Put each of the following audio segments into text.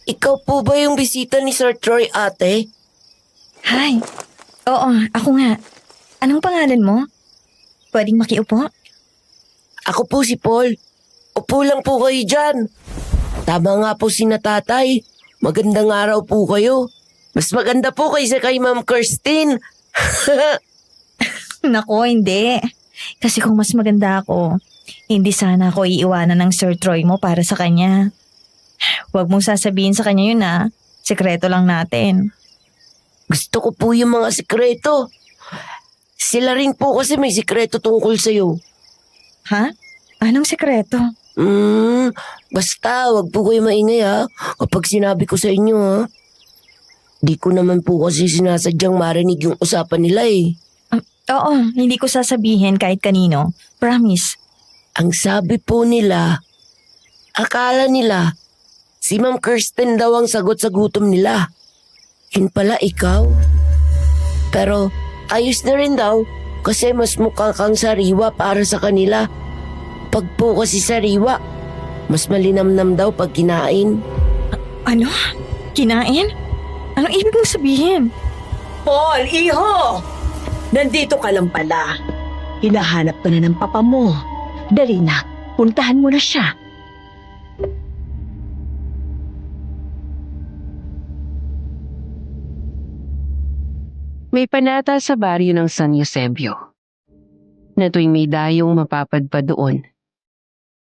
Ikaw po ba yung bisita ni Sir Troy, ate? Hi. Oo, ako nga. Anong pangalan mo? Pwedeng makiupo? Ako po si Paul. Upo lang po kayo dyan. Tama nga po si natatay. Magandang araw po kayo. Mas maganda po kaysa kay Ma'am Kirsten. Nako, hindi. Kasi kung mas maganda ako, hindi sana ako iiwanan ng Sir Troy mo para sa kanya. Huwag mong sasabihin sa kanya yun Sekreto lang natin. Gusto ko po yung mga sikreto. Sila rin po kasi may sikreto tungkol sa'yo. Ha? Anong sekreto? Basta wag po kayo maingay kapag sinabi ko sa inyo Di ko naman po kasi sinasadyang marinig yung usapan nila Oo, hindi ko sasabihin kahit kanino. Promise. Ang sabi po nila, akala nila, si Ma'am Kirsten daw ang sagot sa gutom nila. Yun pala ikaw. Pero ayos na rin daw kasi mas mukha kang sariwa para sa kanila. Pag po kasi sariwa, mas malinamnam daw pag kinain. Ano? Kinain? Anong ibig mong sabihin? Paul, iho! Nandito ka lang pala. Hinahanap ka na ng papa mo. Dali na, puntahan mo na siya. May panata sa baryo ng San Eusebio na tuwing may dayong mapapadpad doon,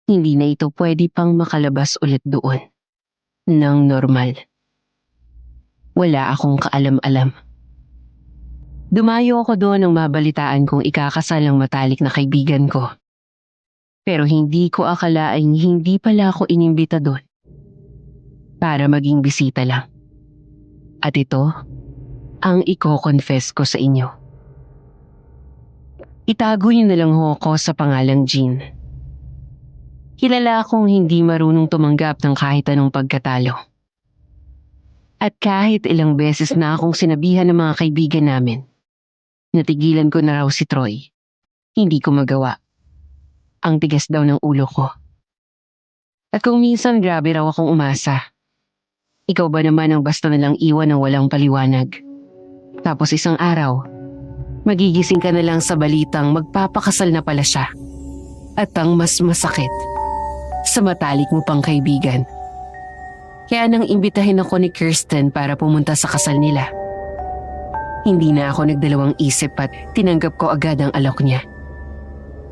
hindi na ito pwede pang makalabas ulit doon ng normal. Wala akong kaalam-alam. Dumayo ako doon nang mabalitaan kong ikakasal ang matalik na kaibigan ko. Pero hindi ko akalaing hindi pala ako inimbita doon para maging bisita lang. At ito ang iko-confess ko sa inyo. Itago niyo na lang ho ako sa pangalang Jean. Kilala akong hindi marunong tumanggap ng kahit anong pagkatalo. At kahit ilang beses na akong sinabihan ng mga kaibigan namin, natigilan ko na raw si Troy. Hindi ko magawa. Ang tigas daw ng ulo ko. At kung minsan grabe raw akong umasa. Ikaw ba naman ang basta nalang iwan ng walang paliwanag? Tapos isang araw, magigising ka na lang sa balitang magpapakasal na pala siya. At ang mas masakit, sa matalik mo pang kaibigan. Kaya nang imbitahin ako ni Kirsten para pumunta sa kasal nila. Hindi na ako nagdalawang isip at tinanggap ko agad ang alok niya.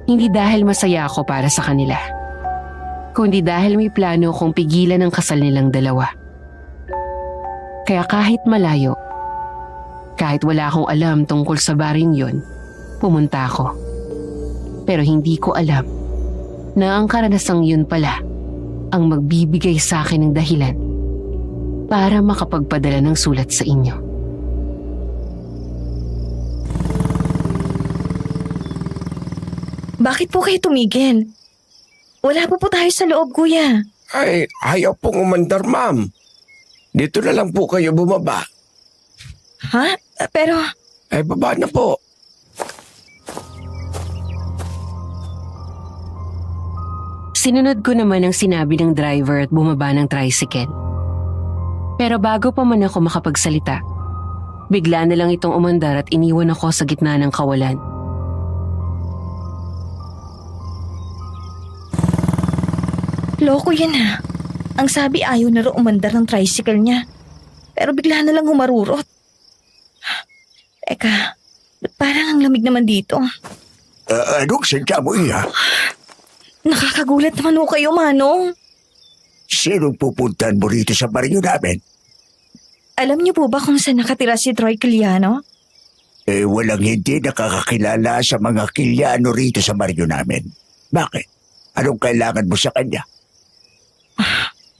Hindi dahil masaya ako para sa kanila, kundi dahil may plano akong pigilan ang kasal nilang dalawa. Kaya kahit malayo, kahit wala akong alam tungkol sa baring yon, pumunta ako. Pero hindi ko alam na ang karanasang yun pala ang magbibigay sa akin ng dahilan para makapagpadala ng sulat sa inyo. Bakit po kayo tumigil? Wala po tayo sa loob, kuya. Ay, ayaw pong umandar, ma'am. Dito na lang po kayo bumaba. Ha? Pero... Ay, baba na po. Sinunod ko naman ang sinabi ng driver at bumaba ng tricycle. Pero bago pa man ako makapagsalita, bigla na lang itong umandar at iniwan ako sa gitna ng kawalan. Loko yan Ang sabi ayaw na rin umandar ng tricycle niya. Pero bigla na lang humarurot. Teka, ba't parang ang lamig naman dito? Anong sadya mo iya? Nakakagulat naman ho kayo, Manong. Sinong pupuntahan mo rito sa baryo namin? Alam niyo po ba kung saan nakatira si Troy Quiliano? Walang hindi nakakakilala sa mga Quiliano rito sa baryo namin. Bakit? Anong kailangan mo sa kanya?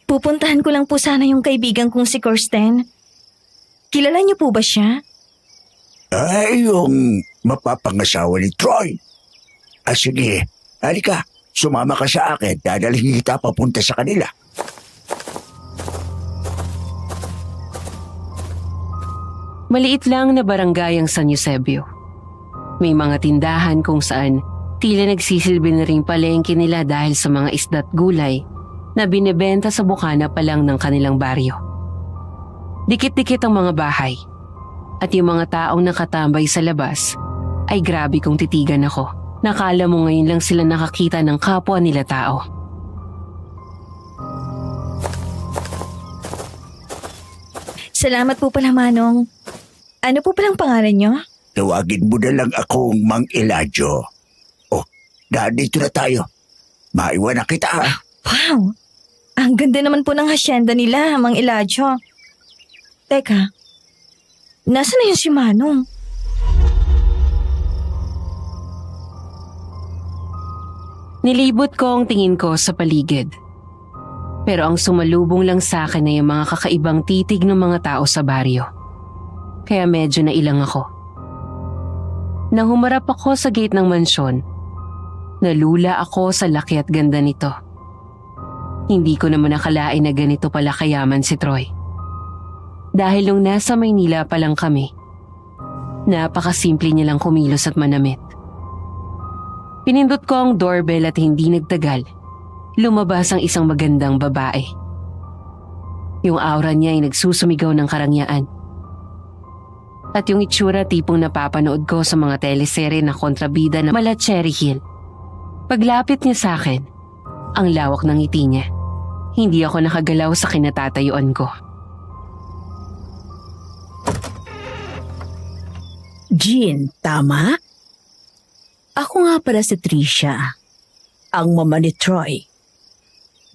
Pupuntahan ko lang po sana yung kaibigan kong si Kirsten. Kilala niyo po ba siya? Ay, yung mapapangasawa ni Troy. Sige, halika. Sumama ka sa akin, dadalhin kita papunta sa kanila. Maliit lang na barangay ang San Eusebio. May mga tindahan kung saan tila nagsisilbi na ring palengke nila dahil sa mga isda't gulay na binebenta sa bukana pa lang ng kanilang baryo. Dikit-dikit ang mga bahay. At yung mga taong nakatambay sa labas ay grabe kong titigan ako. Nakala mo ngayon lang sila nakakita ng kapwa nila tao. Salamat po pala, Manong. Ano po palang pangalan niyo? Tawagin mo na lang akong Mang Eladio. Oh, nandito na tayo. Maiwan na kita. Wow! Ang ganda naman po ng hasyenda nila, Mang Eladio. Teka, nasa na yun si Manong? Nilibot ko ang tingin ko sa paligid. Pero ang sumalubong lang sa akin ay yung mga kakaibang titig ng mga tao sa baryo. Kaya medyo nailang ako. Nang humarap ako sa gate ng mansyon, nalula ako sa laki at ganda nito. Hindi ko naman nakalain na ganito pala kayaman si Troy. Dahil nung nasa Maynila pa lang kami, napakasimple niya lang kumilos at manamit. Pinindot ko ang doorbell at hindi nagtagal, lumabas ang isang magandang babae. Yung aura niya ay nagsusumigaw ng karangyaan. At yung itsura tipong napapanood ko sa mga teleserye na kontrabida na mala Cherry Hill. Paglapit niya sa akin, ang lawak ng ngiti niya. Hindi ako nakagalaw sa kinatatayuan ko. Jean, tama? Ako nga pala si Tricia, ang mama ni Troy.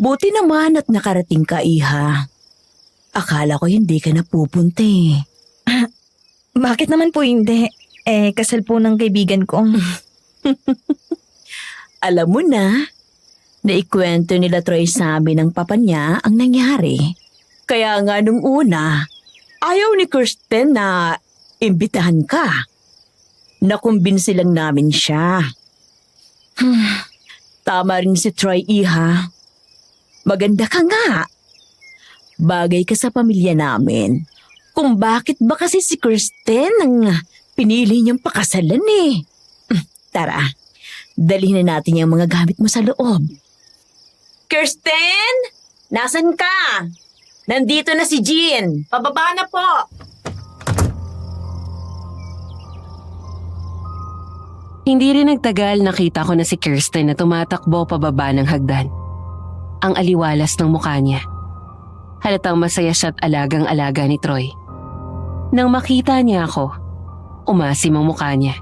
Buti naman at nakarating ka, Iha. Akala ko hindi ka napupunta eh. Bakit naman po hindi? Kasal po ng kaibigan ko. Alam mo na, naikwento nila Troy sa amin ng papa niya ang nangyari. Kaya nga nung una, ayaw ni Kirsten na imbitahan ka. Nakumbinsi lang namin siya. Tama rin si Troy, Iha. Maganda ka nga. Bagay ka sa pamilya namin. Kung bakit ba kasi si Kirsten ang pinili niyang pakasalan eh. Tara, dalhin na natin yung mga gamit mo sa loob. Kirsten! Nasaan ka? Nandito na si Jean. Pababa na po. Hindi rin nagtagal nakita ko na si Kirsten na tumatakbo pababa ng hagdan. Ang aliwalas ng mukha niya. Halatang masaya siya at alagang-alaga ni Troy. Nang makita niya ako, umasim ang mukha niya.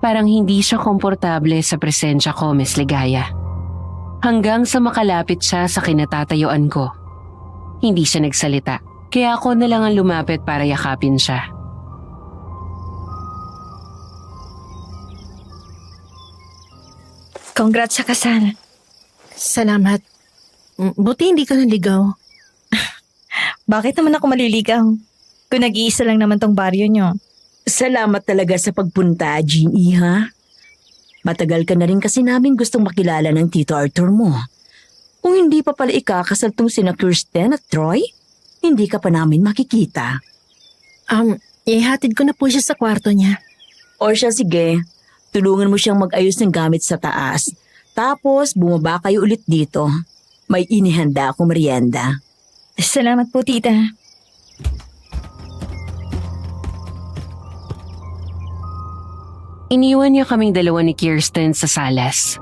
Parang hindi siya komportable sa presensya ko, Miss Ligaya. Hanggang sa makalapit siya sa kinatatayuan ko. Hindi siya nagsalita, kaya ako na lang ang lumapit para yakapin siya. Congrats sa kasal. Salamat. Buti hindi ka naligaw. Bakit naman ako maliligaw? Kung nag-iisa lang naman tong baryo nyo. Salamat talaga sa pagpunta, Jean, Iha. Matagal ka na rin kasi namin gustong makilala ng Tito Arthur mo. Kung hindi pa pala ikakasal tong sina Kirsten at Troy, hindi ka pa namin makikita. Ihatid ko na po siya sa kwarto niya. O siya, sige. Tulungan mo siyang mag-ayos ng gamit sa taas. Tapos, bumaba kayo ulit dito. May inihanda akong merienda. Salamat po, tita. Iniwan niya kaming dalawa ni Kirsten sa salas.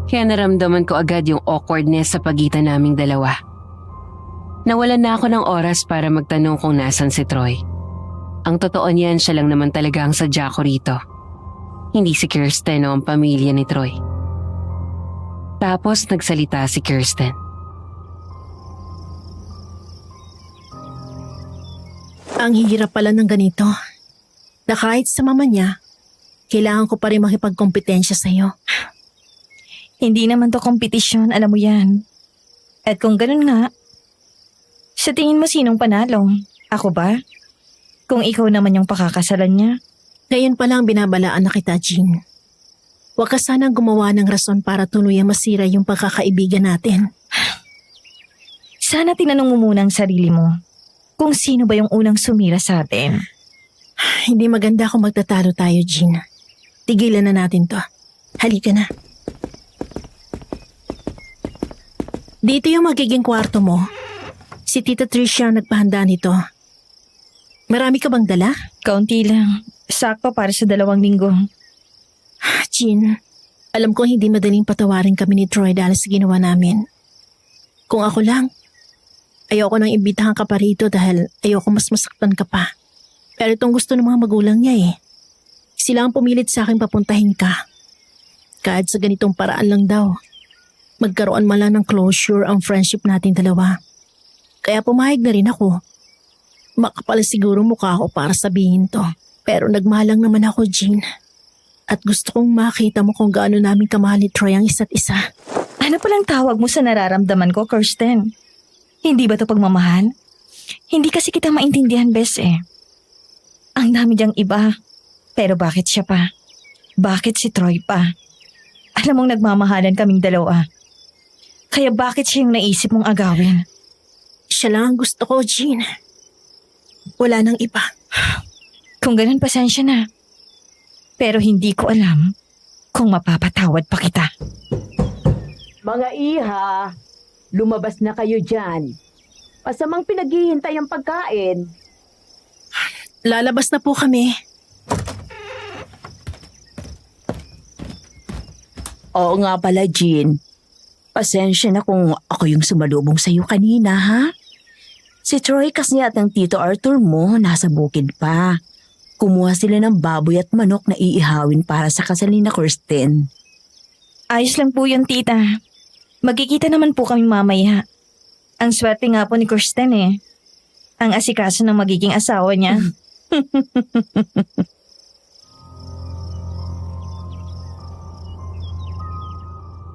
Kaya naramdaman ko agad yung awkwardness sa pagitan naming dalawa. Nawalan na ako ng oras para magtanong kung nasan si Troy. Ang totoo niyan, siya lang naman talaga ang sadya ko rito. Hindi si Kirsten o ang pamilya ni Troy. Tapos nagsalita si Kirsten. Ang hirap pala ng ganito. Na kahit sa mama niya, kailangan ko pa rin makipagkompetensya sa'yo. Hindi naman to kompetisyon, alam mo yan. At kung ganun nga, sa tingin mo sinong panalo? Ako ba? Kung ikaw naman yung pakakasalan niya? Ngayon pa lang binabalaan na kita, Jean. Huwag ka sanang gumawa ng rason para tuluyang masira yung pagkakaibigan natin. Sana tinanong mo muna ang sarili mo kung sino ba yung unang sumira sa atin. Hindi maganda kung magtatalo tayo, Jean. Tigilan na natin to. Halika na. Dito yung magiging kwarto mo. Si Tita Tricia ang nagpahanda nito. Marami ka bang dala? Kaunti lang. Sakto para sa 2 linggo. Jean, alam ko hindi madaling patawarin kami ni Troy dahil sa ginawa namin. Kung ako lang, ayoko nang imbitahan ka pa rito dahil ayoko mas masaktan ka pa. Pero itong gusto ng mga magulang niya eh. Sila ang pumilit sa akin papuntahin ka. Kahit sa ganitong paraan lang daw. Magkaroon man lang ng closure ang friendship nating dalawa. Kaya pumayag na rin ako. Makapal siguro mukha ako para sabihin to. Pero nagmalang naman ako, Jean. At gusto kong makita mo kung gaano namin kamahal ni Troy ang isa't isa. Ano palang tawag mo sa nararamdaman ko, Kirsten? Hindi ba to pagmamahal? Hindi kasi kita maintindihan, Bes eh. Ang dami diyang iba. Pero bakit siya pa? Bakit si Troy pa? Alam mong nagmamahalan kaming dalawa. Kaya bakit siya yung naisip mong agawin? Siya lang ang gusto ko, Jean. Wala nang iba. Kung ganun, pasensya na. Pero hindi ko alam kung mapapatawad pa kita. Mga iha, lumabas na kayo dyan. Pasamang pinaghihintay ang pagkain. Lalabas na po kami. Oo nga pala, Jean. Pasensya na kung ako yung sumalubong sa'yo kanina, ha? Si Troy kasi at ng Tito Arthur mo nasa bukid pa. Kumuha sila ng baboy at manok na iihawin para sa kasal ni na Kirsten. Ayos lang po yun, tita. Magkikita naman po kami mamaya. Ang swerte nga po ni Kirsten eh. Ang asikaso ng magiging asawa niya.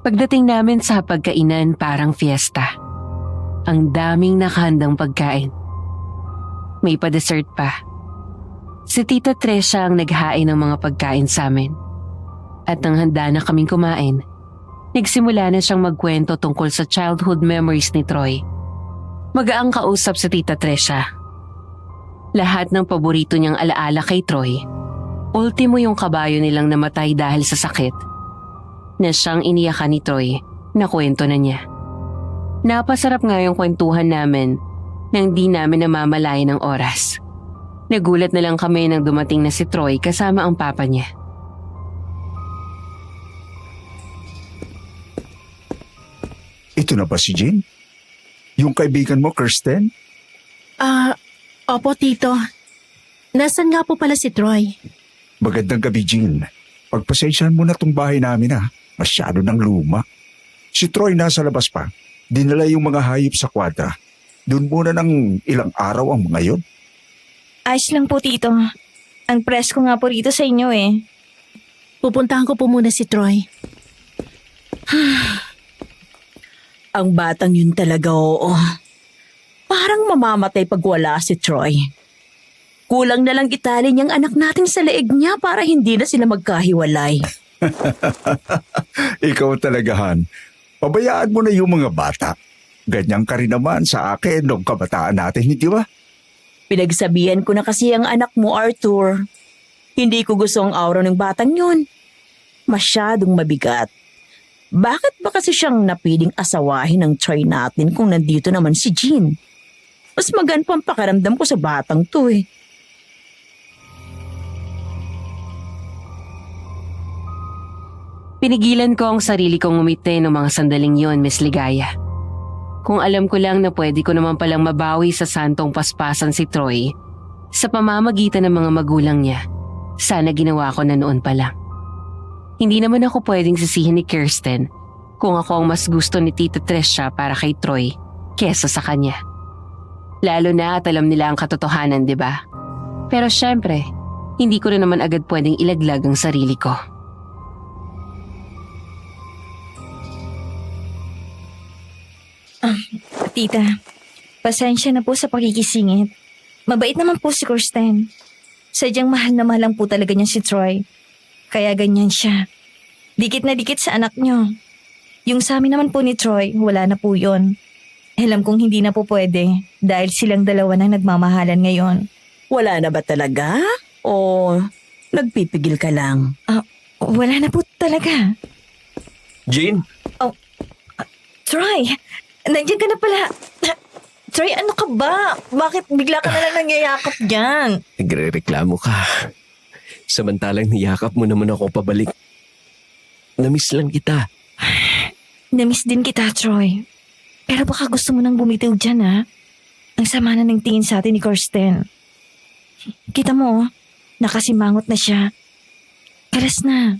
Pagdating namin sa pagkainan, parang fiesta. Ang daming nakahandang pagkain. May pa-dessert pa. Si Tita Tricia ang naghain ng mga pagkain sa amin. At nang handa na kaming kumain, nagsimula na siyang magkwento tungkol sa childhood memories ni Troy. Magaang kausap si Tita Tricia. Lahat ng paborito niyang alaala kay Troy. Ultimo yung kabayo nilang namatay dahil sa sakit. Na siyang iniyakan ni Troy na kwento na niya. Napasarap nga yung kwentuhan namin nang di namin namamalayan ng oras. Nagulat na lang kami nang dumating na si Troy kasama ang papa niya. Ito na ba si Jean? Yung kaibigan mo, Kirsten? Opo, Tito. Nasaan nga po pala si Troy? Magandang gabi, Jean. Pagpasensyahan mo na tong bahay namin ha. Masyado ng luma. Si Troy nasa labas pa. Dinala yung mga hayop sa kwadra. Doon muna ng ilang araw ang mga yon. Ayos lang po, tito. Ang presko nga po rito sa inyo eh. Pupuntahan ko po muna si Troy. Ang batang yun talaga, oo. Parang mamamatay pag wala si Troy. Kulang na lang itali niyang anak natin sa leeg niya para hindi na sila magkahiwalay. Ikaw talaga, Han. Pabayaan mo na yung mga bata. Ganyan ka rin naman sa akin nung kabataan natin, hindi ba? Pinagsabihan ko na kasi ang anak mo, Arthur. Hindi ko gusto ang aura ng batang yun. Masyadong mabigat. Bakit ba kasi siyang napiling asawahin ng Troy natin kung nandito naman si Jean? Mas magaan pa ang pakiramdam ko sa batang to eh. Pinigilan ko ang sarili kong umiti ng mga sandaling yon, Miss Ligaya. Kung alam ko lang na pwede ko naman palang mabawi sa santong paspasan si Troy sa pamamagitan ng mga magulang niya, sana ginawa ko na noon pa lang. Hindi naman ako pwedeng sisihin ni Kirsten kung ako ang mas gusto ni Tita Tricia para kay Troy kesa sa kanya. Lalo na at alam nila ang katotohanan, di ba? Pero syempre, hindi ko na naman agad pwedeng ilaglag ang sarili ko. Tita, pasensya na po sa pakikisingit. Mabait naman po si Kirsten. Sadyang mahal na mahal lang po talaga niya si Troy. Kaya ganyan siya. Dikit na dikit sa anak niyo. Yung sa amin naman po ni Troy, wala na po yun. Alam kong hindi na po pwede dahil silang dalawa na nagmamahalan ngayon. Wala na ba talaga? O nagpipigil ka lang? Wala na po talaga. Jean? Troy, nandiyan ka na pala. Troy, ano ka ba? Bakit bigla ka na lang nangyayakap dyan? Nagre-reklamo ka. Samantalang niyakap mo naman ako pabalik. Namiss lang kita. Namiss din kita, Troy. Pero baka gusto mo nang bumitiw dyan, ha? Ang sama na ng tingin sa atin ni Kirsten. Kita mo, nakasimangot na siya. Kalas na.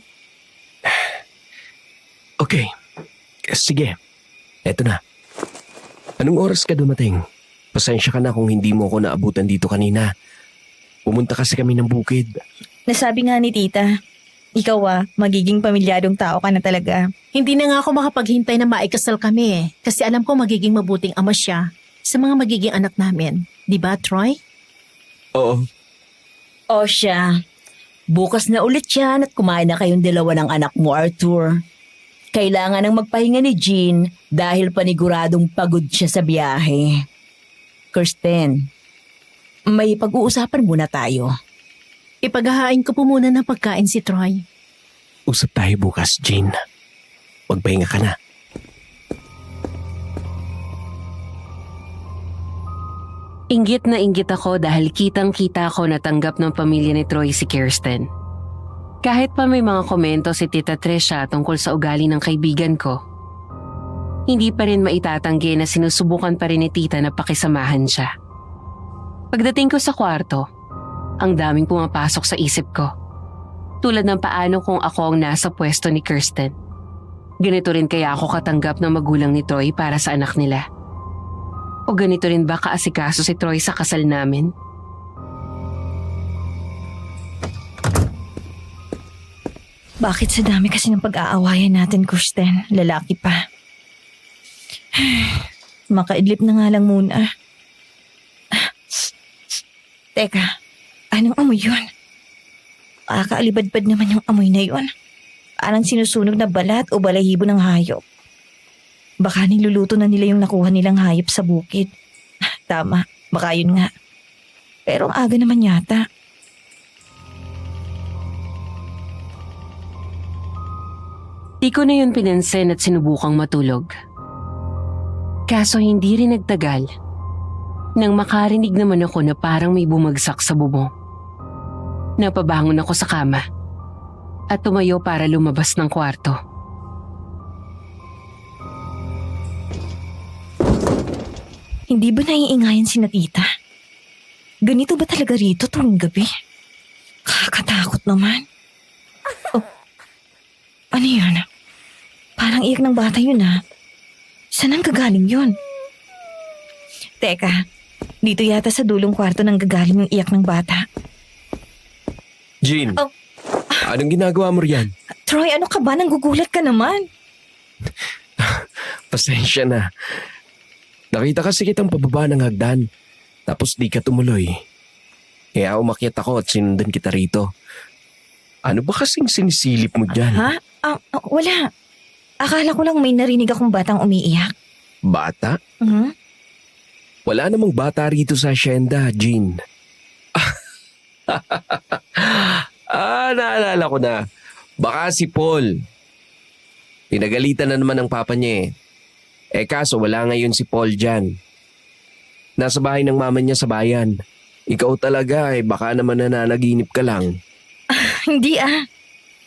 Okay. Sige. Eto na. Anong oras ka dumating? Pasensya ka na kung hindi mo ako naabutan dito kanina. Pumunta kasi kami ng bukid. Nasabi nga ni tita, ikaw magiging pamilyadong tao ka na talaga. Hindi na nga ako makapaghintay na maikasal kami kasi alam ko magiging mabuting ama siya sa mga magiging anak namin. Di ba, Troy? Oo. O siya, bukas na ulit yan at kumain na kayong dalawa ng anak mo, Arthur. Kailangan nang magpahinga ni Jean dahil paniguradong pagod siya sa biyahe. Kirsten, may pag-uusapan muna tayo. Ipaghahain ko po muna ng pagkain si Troy. Usap tayo bukas, Jean. Magpahinga ka na. Inggit na inggit ako dahil kitang-kita ko na tanggap ng pamilya ni Troy si Kirsten. Kahit pa may mga komento si Tita Trisha tungkol sa ugali ng kaibigan ko, hindi pa rin maitatanggi na sinusubukan pa rin ni Tita na pakisamahan siya. Pagdating ko sa kwarto, ang daming pumapasok sa isip ko. Tulad ng paano kung ako ang nasa pwesto ni Kirsten. Ganito rin kaya ako katanggap ng magulang ni Troy para sa anak nila. O ganito rin ba kaasikaso si Troy sa kasal namin? Bakit sa dami kasi ng pag-aawayan natin, Kirsten? Lalaki pa. Makaidlip na nga lang muna. Teka, anong amoy yun? Kakaalibadbad naman yung amoy na yun. Parang sinusunog na balat o balahibo ng hayop. Baka niluluto na nila yung nakuha nilang hayop sa bukid. Tama, baka yun nga. Pero ang aga naman yata. Di ko na yun pinansin at sinubukang matulog. Kaso hindi rin nagtagal nang makarinig naman ako na parang may bumagsak sa bubong. Napabangon ako sa kama at tumayo para lumabas ng kwarto. Hindi ba naiingayan si Tita? Ganito ba talaga rito tuwing gabi? Kakatakot naman. Oh, ano yun? Parang iyak ng bata yun Saan ang gagaling yun? Teka, dito yata sa dulong kwarto nang gagaling yung iyak ng bata. Jean, Oh. Anong ginagawa mo riyan? Troy, ano ka ba? Nanggugulat ka naman. Pasensya na. Nakita kasi kitang pababa ng hagdan. Tapos di ka tumuloy. Kaya umakyat ako at sinundan kita rito. Ano ba kasing sinisilip mo dyan? Ha? Wala. Akala ko lang may narinig akong batang umiiyak. Bata? Mhm. Wala namang bata rito sa asyenda, Jean. Naalala ko na. Baka si Paul. Pinagalitan na naman ng papa niya kaso wala ngayon si Paul dyan. Nasa bahay ng mama niya sa bayan. Ikaw talaga baka naman nananaginip ka lang. Hindi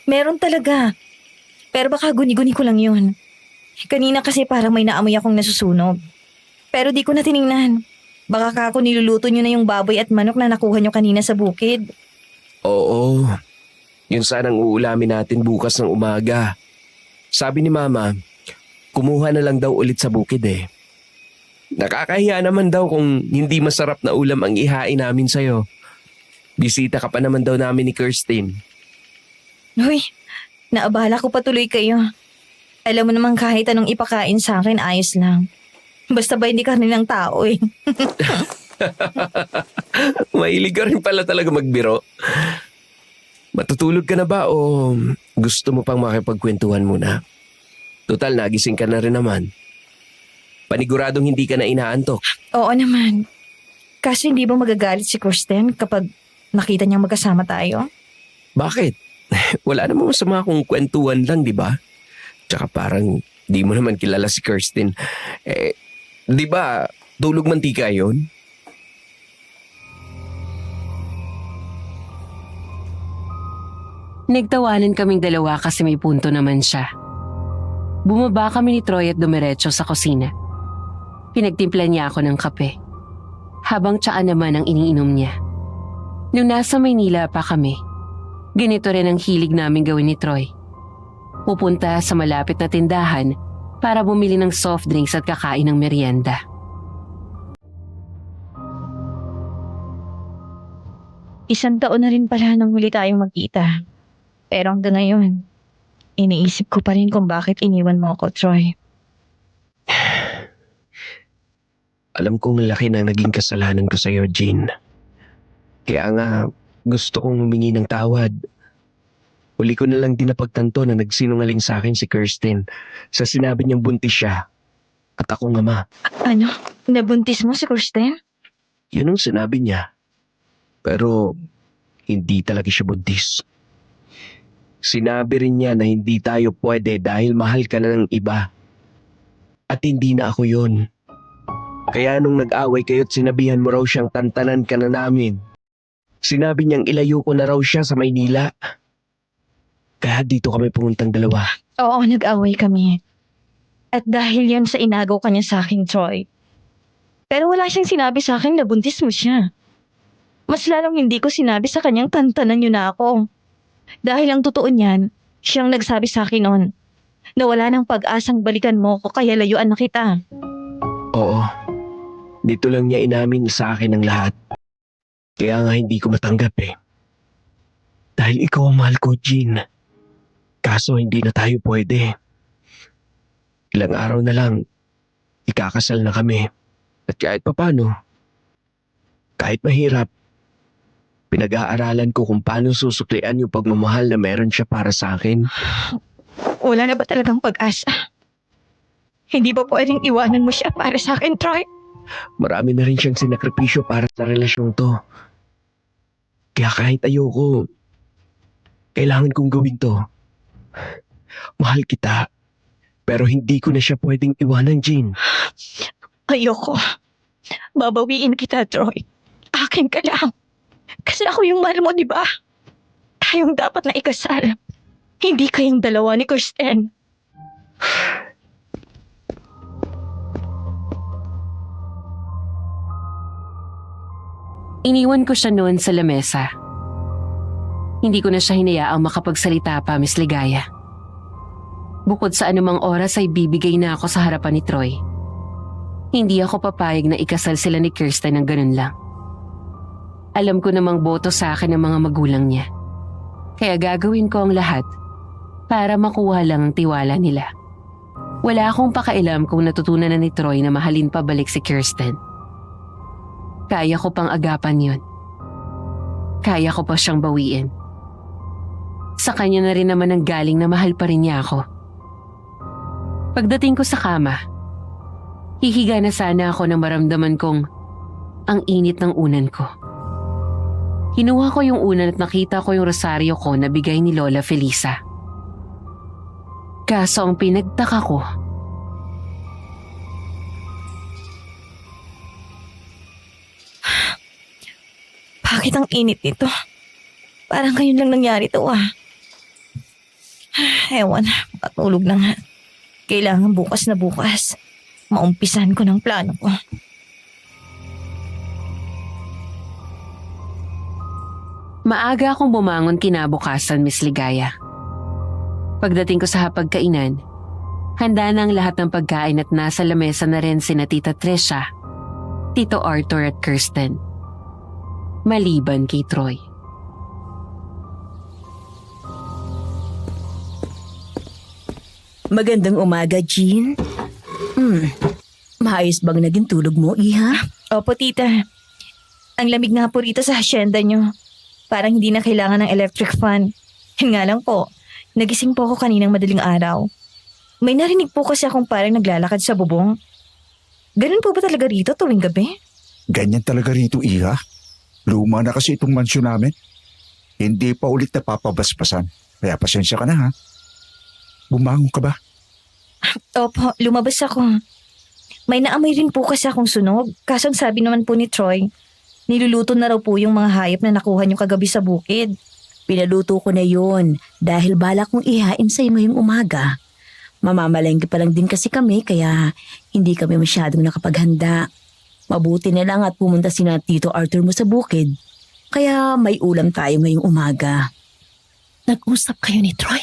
Meron talaga. Pero baka guni-guni ko lang yun. Kanina kasi parang may naamoy akong nasusunog. Pero di ko na tiningnan. Baka kako niluluto nyo na yung baboy at manok na nakuha nyo kanina sa bukid. Oo. Yun sanang uulamin natin bukas ng umaga. Sabi ni mama, kumuha na lang daw ulit sa bukid Nakakahiya naman daw kung hindi masarap na ulam ang ihain namin sa'yo. Bisita ka pa naman daw namin ni Kirsten. Uy, naabala ko patuloy kayo. Alam mo naman kahit anong ipakain sa akin, ayos lang. Basta ba hindi ka nilang tao Mahilig ka rin pala talaga magbiro. Matutulog ka na ba o gusto mo pang makipagkwentuhan muna? Total, nagising ka na rin naman. Paniguradong hindi ka na inaantok. Oo naman. Kaso hindi ba magagalit si Kirsten kapag nakita niyang magkasama tayo? Bakit? Wala namang masama kung kwentuhan lang, di ba? Tsaka parang di mo naman kilala si Kirsten. Di ba, Tulog mantika yon? Nagtawanan kaming dalawa kasi may punto naman siya. Bumaba kami ni Troy at dumiretso sa kusina. Pinagtimpla niya ako ng kape. Habang tsaa naman ang iniinom niya. Nung nasa Maynila pa kami, ganito rin ang hilig namin gawin ni Troy. Pupunta sa malapit na tindahan para bumili ng soft drinks at kakain ng merienda. Isang taon na rin pala nang huli tayong magkita. Pero hanggang ngayon, iniisip ko pa rin kung bakit iniwan mo ako, Troy. Alam kong laki na naging kasalanan ko sa'yo, Jean. Kaya nga, gusto kong humingi ng tawad. Huli ko na lang din napagtanto na nagsinungaling sa akin si Kirsten sa sinabi niyang buntis siya. At ako nga ma. Ano? Nabuntis mo si Kirsten? Yun ang sinabi niya. Pero, hindi talaga siya buntis. Sinabi rin niya na hindi tayo pwede dahil mahal ka na ng iba. At hindi na ako yun. Kaya nung nag-away kayo't sinabihan mo raw siyang tantanan ka na namin. Sinabi niyang ilayo ko na raw siya sa Maynila. Kaya dito kami pumuntang dalawa. Oo, nag-away kami. At dahil yan sa inagaw kanya sa akin, Troy. Pero wala siyang sinabi sa akin na buntis mo siya. Mas lalong hindi ko sinabi sa kanyang tantanan niyo na ako. Dahil ang totoo niyan, siyang nagsabi sa akin noon na wala nang pag-asang balikan mo ko kaya layuan na kita. Oo. Dito lang niya inamin sa akin ang lahat. Kaya nga hindi ko matanggap eh. Dahil ikaw ang mahal ko, Jean. Kaso hindi na tayo pwede. Ilang araw na lang, ikakasal na kami. At kahit papano, kahit mahirap, pinag-aaralan ko kung paano susuklian yung pagmamahal na meron siya para sa akin. Wala na ba talagang pag-asa? Hindi ba pwedeng iwanan mo siya para sa akin, Troy? Marami na rin siyang sinakripisyo para sa relasyong to. Kaya kahit ayoko, kailangan kong gawin to. Mahal kita, pero hindi ko na siya pwedeng iwanan, Jean. Ayoko. Babawiin kita, Troy. Akin ka lang. Kasi ako yung mahal mo, di ba? Tayong dapat na ikasal. Hindi kayong dalawa ni Kirsten. Iniwan ko siya noon sa lamesa. Hindi ko na siya hinayaang makapagsalita pa, Miss Ligaya. Bukod sa anumang oras ay bibigay na ako sa harapan ni Troy. Hindi ako papayag na ikasal sila ni Kirsten ng ganun lang. Alam ko namang boto sa akin ng mga magulang niya. Kaya gagawin ko ang lahat para makuha lang ang tiwala nila. Wala akong pakailam kung natutunan na ni Troy na mahalin pabalik si Kirsten. Kaya ko pang agapan yun. Kaya ko pa siyang bawiin. Sa kanya na rin naman ang galing na mahal pa rin niya ako. Pagdating ko sa kama, hihiga na sana ako nang maramdaman kong ang init ng unan ko. Kinuha ko yung unan at nakita ko yung rosaryo ko na bigay ni Lola Felisa. Kaso ang pinagtaka ko, Bakit ang init nito? Parang ngayon lang nangyari to Ewan, matulog na nga. Kailangan bukas na bukas. Maumpisan ko ng plano ko. maaga akong bumangon kinabukasan, Miss Ligaya. Pagdating ko sa hapagkainan, handa na ang lahat ng pagkain at nasa lamesa na rin sina Tita Tresha, Tito Arthur at Kirsten. Maliban kay Troy. Magandang umaga, Jean. Maayos bang naging tulog mo, Iha? Opo, tita. Ang lamig nga po rito sa hasyenda nyo. Parang hindi na kailangan ng electric fan. Yun nga lang po, nagising po ako kaninang madaling araw. May narinig po kasi akong parang naglalakad sa bubong. Ganun po ba talaga rito tuwing gabi? Ganyan talaga rito, Iha. Luma na kasi itong mansyon namin. Hindi pa ulit napapabaspasan. Kaya pasensya ka na ha. Bumangon ka ba? Opo, lumabas ako. May naamoy rin po kasi akong sunog. Kaso ang sabi naman po ni Troy, niluluto na raw po yung mga hayop na nakuha niyo kagabi sa bukid. Pinaluto ko na yun dahil balak kong ihain sa'yo ngayong umaga. Mamamalengke pa lang din kasi kami kaya hindi kami masyadong nakapaghanda. Mabuti na lang at pumunta sina Tito Arthur mo sa bukid. Kaya may ulam tayo ngayong umaga. Nag-usap kayo ni Troy?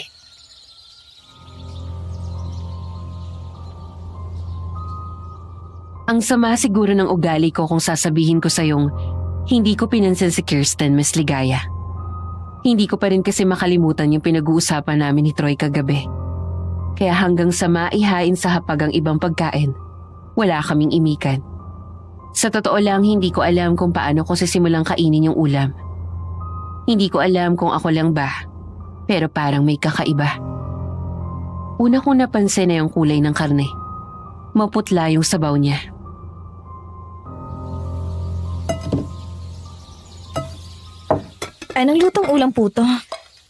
Ang sama siguro ng ugali ko kung sasabihin ko sa'yong hindi ko pinansin si Kirsten, Miss Ligaya. Hindi ko pa rin kasi makalimutan yung pinag-uusapan namin ni Troy kagabi. Kaya hanggang sa maihain sa hapag ang ibang pagkain, wala kaming imikan. Sa totoo lang, hindi ko alam kung paano ko sisimulang kainin yung ulam. Hindi ko alam kung ako lang ba, pero parang may kakaiba. Una kong napansin na yung kulay ng karne. Maputla yung sabaw niya. Anong lutong ulam po to?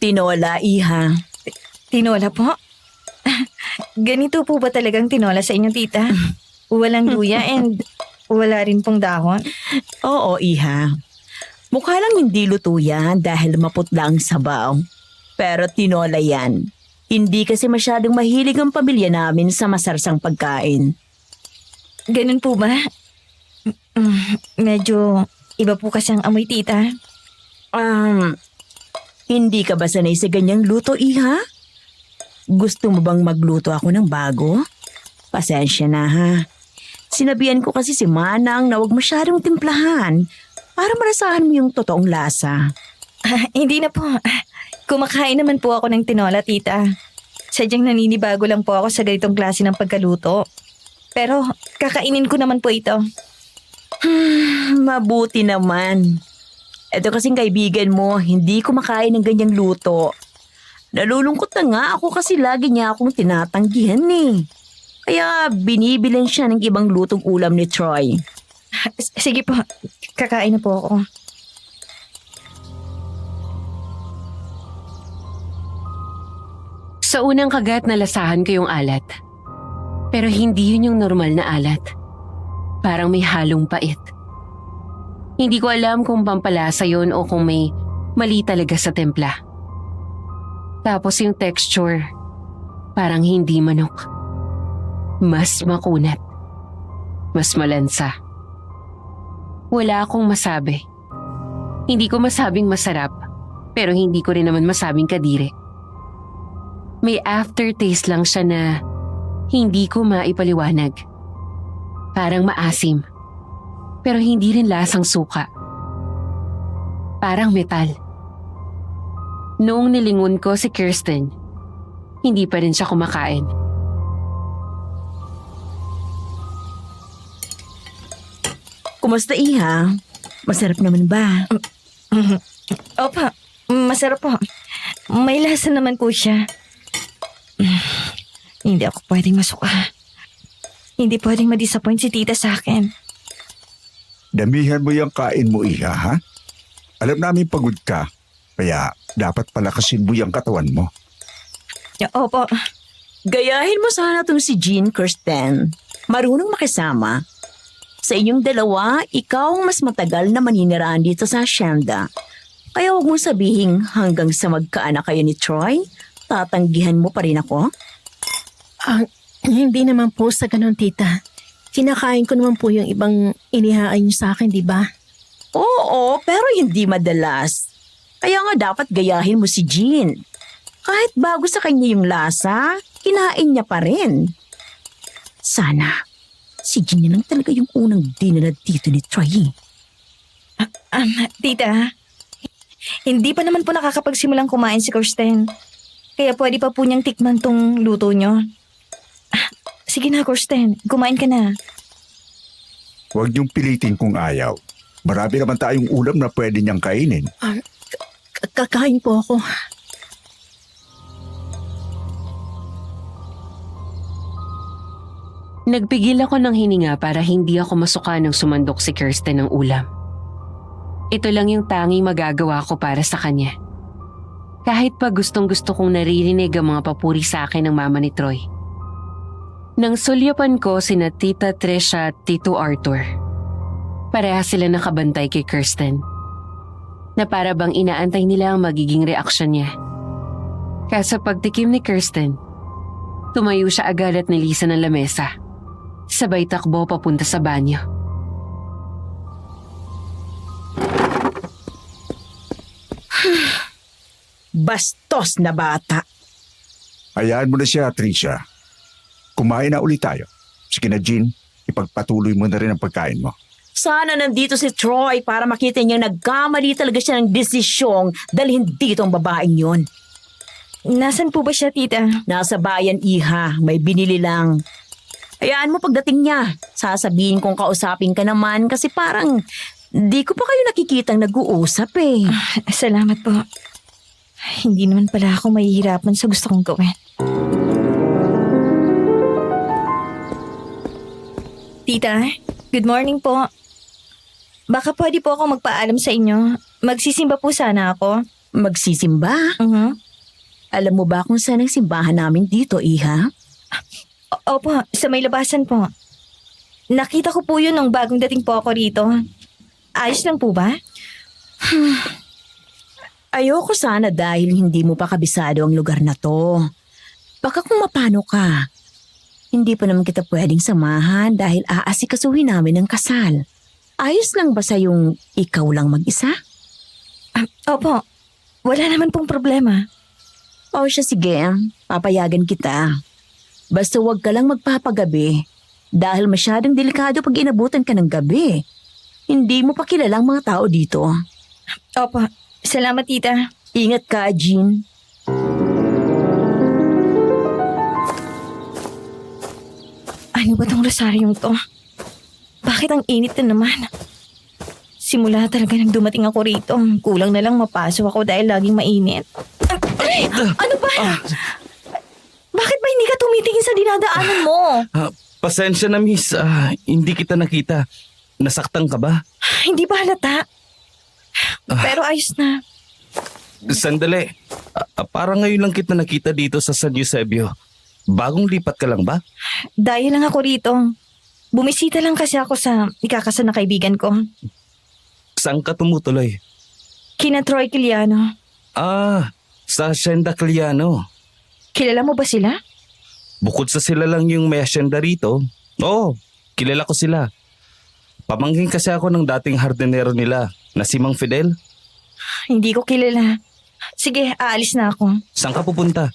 Tinola, iha. Tinola po? Ganito po ba talagang tinola sa inyo, tita? Walang luya and wala rin pong dahon? Oo, iha. Mukha lang hindi luto yan dahil maputla ang sabaw. Pero tinola yan. Hindi kasi masyadong mahilig ang pamilya namin sa masarsang pagkain. Ganun po ba? Medyo iba po kasi ang amoy, tita. Hindi ka ba sanay sa ganyang luto, iha? Gusto mo bang magluto ako ng bago? Pasensya na, ha. Sinabihan ko kasi si Manang na huwag masyadong timplahan para marasahan mo yung totoong lasa. Hindi na po. Kumakain naman po ako ng tinola, tita. Sadyang naninibago lang po ako sa ganitong klase ng pagkaluto. Pero kakainin ko naman po ito. Mabuti naman. Ito kasing kaibigan mo, hindi kumakain ng ganyang luto. Nalulungkot na nga ako kasi lagi niya akong tinatanggihan eh. Kaya binibilan siya ng ibang lutong ulam ni Troy. Sige po, kakain na po ako. Sa unang kagat nalasahan ko yung alat. Pero hindi yun yung normal na alat. Parang may halong pait. Hindi ko alam kung pampalasa yun o kung may mali talaga sa templa. Tapos yung texture, parang hindi manok. Mas makunat. Mas malansa. Wala akong masabi. Hindi ko masabing masarap, pero hindi ko rin naman masabing kadiri. May aftertaste lang siya na hindi ko maipaliwanag. Parang maasim. Pero hindi rin lasang suka. Parang metal. Noong nilingon ko si Kirsten, hindi pa rin siya kumakain. Kumusta, iha? Masarap naman ba? Opa, masarap po. May lasa naman po siya. Hindi ako pwedeng masuka. Hindi pwedeng ma-disappoint si tita sa akin. Damihan mo yung kain mo, iha, ha? Alam namin pagod ka, kaya dapat palakasin mo yung katawan mo. Opo. Gayahin mo sana tong si Jean, Kirsten. Marunong makisama. Sa inyong dalawa, ikaw ang mas matagal na maniniraan dito sa hacienda. Kaya huwag mong sabihin hanggang sa magkaanak kayo ni Troy, tatanggihan mo pa rin ako? Hindi naman po sa ganun, tita. Kinakain ko naman po yung ibang inihain niyo sa akin, di ba? Oo, pero hindi madalas. Kaya nga dapat gayahin mo si Jean. Kahit bago sa kanya yung lasa, kinain niya pa rin. Sana, si Jean na lang talaga yung unang dinala dito ni Troy. Tita, hindi pa naman po nakakapagsimulang kumain si Kirsten. Kaya pwede pa po niyang tikman tong luto niyo. Sige na, Kirsten. Kumain ka na. Huwag niyong pilitin kung ayaw. Marami naman tayong ulam na pwede niyang kainin. Kakain po ako. Nagpigil ako ng hininga para hindi ako masuka ng sumandok si Kirsten ng ulam. Ito lang yung tanging magagawa ko para sa kanya. Kahit pa gustong-gusto kong naririnig ang mga papuri sa akin ng mama ni Troy. Nang sulyapan ko sina Tita Trisha at Tito Arthur. Pareha sila nakabantay kay Kirsten. Na para bang inaantay nila ang magiging reaksyon niya. Kaso pagtikim ni Kirsten, tumayo siya agad at nilisan ng lamesa. Sabay takbo papunta sa banyo. Bastos na bata. Hayaan mo na siya, Tricia. Kumain na ulit tayo. Sige na, Jean. Ipagpatuloy mo na rin ang pagkain mo. Sana nandito si Troy para makita niyang nagkamali talaga siya ng desisyong dalhin dito ang babaeng yon. Nasaan po ba siya, tita? Nasa bayan, iha. May binili lang. Hayaan mo pagdating niya. Sasabihin kong kausapin ka naman kasi parang di ko pa kayo nakikitang nag-uusap eh. Salamat po. Hindi naman pala ako mahihirapan sa gusto kong gawin. Tita, good morning po. Baka pwede po ako magpaalam sa inyo. Magsisimba po sana ako. Magsisimba? Alam mo ba kung saan ang simbahan namin dito, iha? Opo, sa may labasan po. Nakita ko po yun nung bagong dating po ako rito. Ayos lang po ba? Ayoko sana dahil hindi mo pa kabisado ang lugar na to. Baka kung mapano ka, hindi pa naman kita pwedeng samahan dahil aasikasuhin namin ang kasal. Ayos lang ba sa yung ikaw lang mag-isa? Opo, wala naman pong problema. O siya sige, papayagan kita. Basta huwag ka lang magpapagabi dahil masyadong delikado pag inabutan ka ng gabi. Hindi mo pa kilalang mga tao dito. Opo, salamat tita. Ingat ka, Jean. Ano ba tong rosaryong to? Bakit ang init na naman? Simula talaga nang dumating ako rito, kulang na lang mapasok ako dahil laging mainit. Ano ba? Bakit ba hindi ka tumitingin sa dinadaanan mo? Pasensya na, miss. Hindi kita nakita. Nasaktan ka ba? Hindi ba halata? Pero ayos na. Sandali. Parang ngayon lang kita nakita dito sa San Eusebio. Bagong lipat ka lang ba? Dahil lang ako rito. Bumisita lang kasi ako sa ikakasal na kaibigan ko. Saan ka tumutuloy? Kina Troy Quiliano. Sa Hacienda Quiliano. Kilala mo ba sila? Bukod sa sila lang yung may hacienda rito, oo, kilala ko sila. Pamangkin kasi ako ng dating hardinero nila na si Mang Fidel. Hindi ko kilala. Sige, aalis na ako. Saan ka pupunta?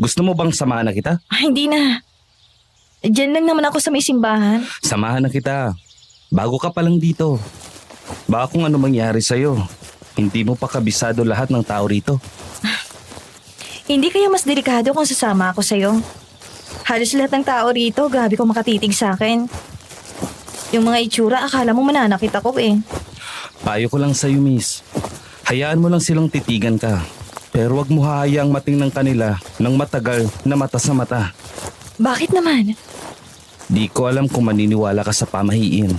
Gusto mo bang samahan na kita? Hindi na. Diyan lang naman ako sa may simbahan. Samahan na kita. Bago ka pa lang dito. Baka kung ano mangyari sa'yo, hindi mo pa kabisado lahat ng tao rito. Hindi kaya mas delikado kung sasama ako sa'yo? Halos lahat ng tao rito, grabe kung makatitig sa akin. Yung mga itsura, akala mo mananakit ako eh. Payo ko lang sa'yo, miss. Hayaan mo lang silang titigan ka. Pero wag mo hahayaang matingnan kanila ng matagal na mata sa mata. Bakit naman? Di ko alam kung maniniwala ka sa pamahiin.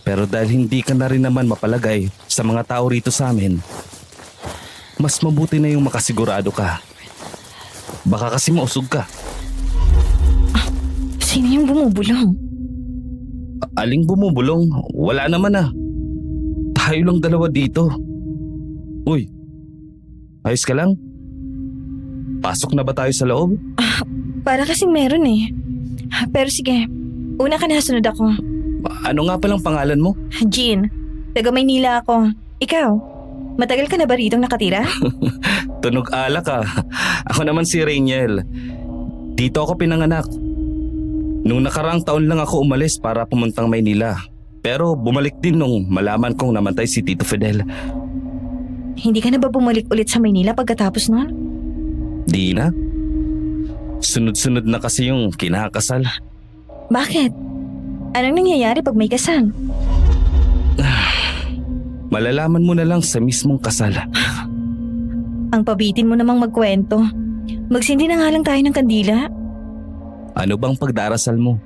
Pero dahil hindi ka na rin naman mapalagay sa mga tao rito sa amin, mas mabuti na yung makasigurado ka. Baka kasi mausog ka. Sino yung bumubulong? Aling bumubulong? Wala naman ah. Tayo lang dalawa dito. Uy, ayos ka lang? Pasok na ba tayo sa loob? Para kasing meron eh. Pero sige, una ka na, sunod ako. Ano nga palang pangalan mo? Jean, taga Maynila ako. Ikaw, matagal ka na ba ritong nakatira? Tunog alak ah. Ako naman si Rainiel. Dito ako pinanganak. Nung nakaraang taon lang ako umalis para pumuntang Maynila. Pero bumalik din nung malaman kong namatay si Tito Fidel. Hindi ka na ba bumalik ulit sa Maynila pagkatapos nun? Di na. Sunod-sunod na kasi yung kinakasal. Bakit? Anong nangyayari pag may kasal? Malalaman mo na lang sa mismong kasal. Ang pabitin mo namang magkwento. Magsindi na nga lang tayo ng kandila. Ano bang pagdarasal mo?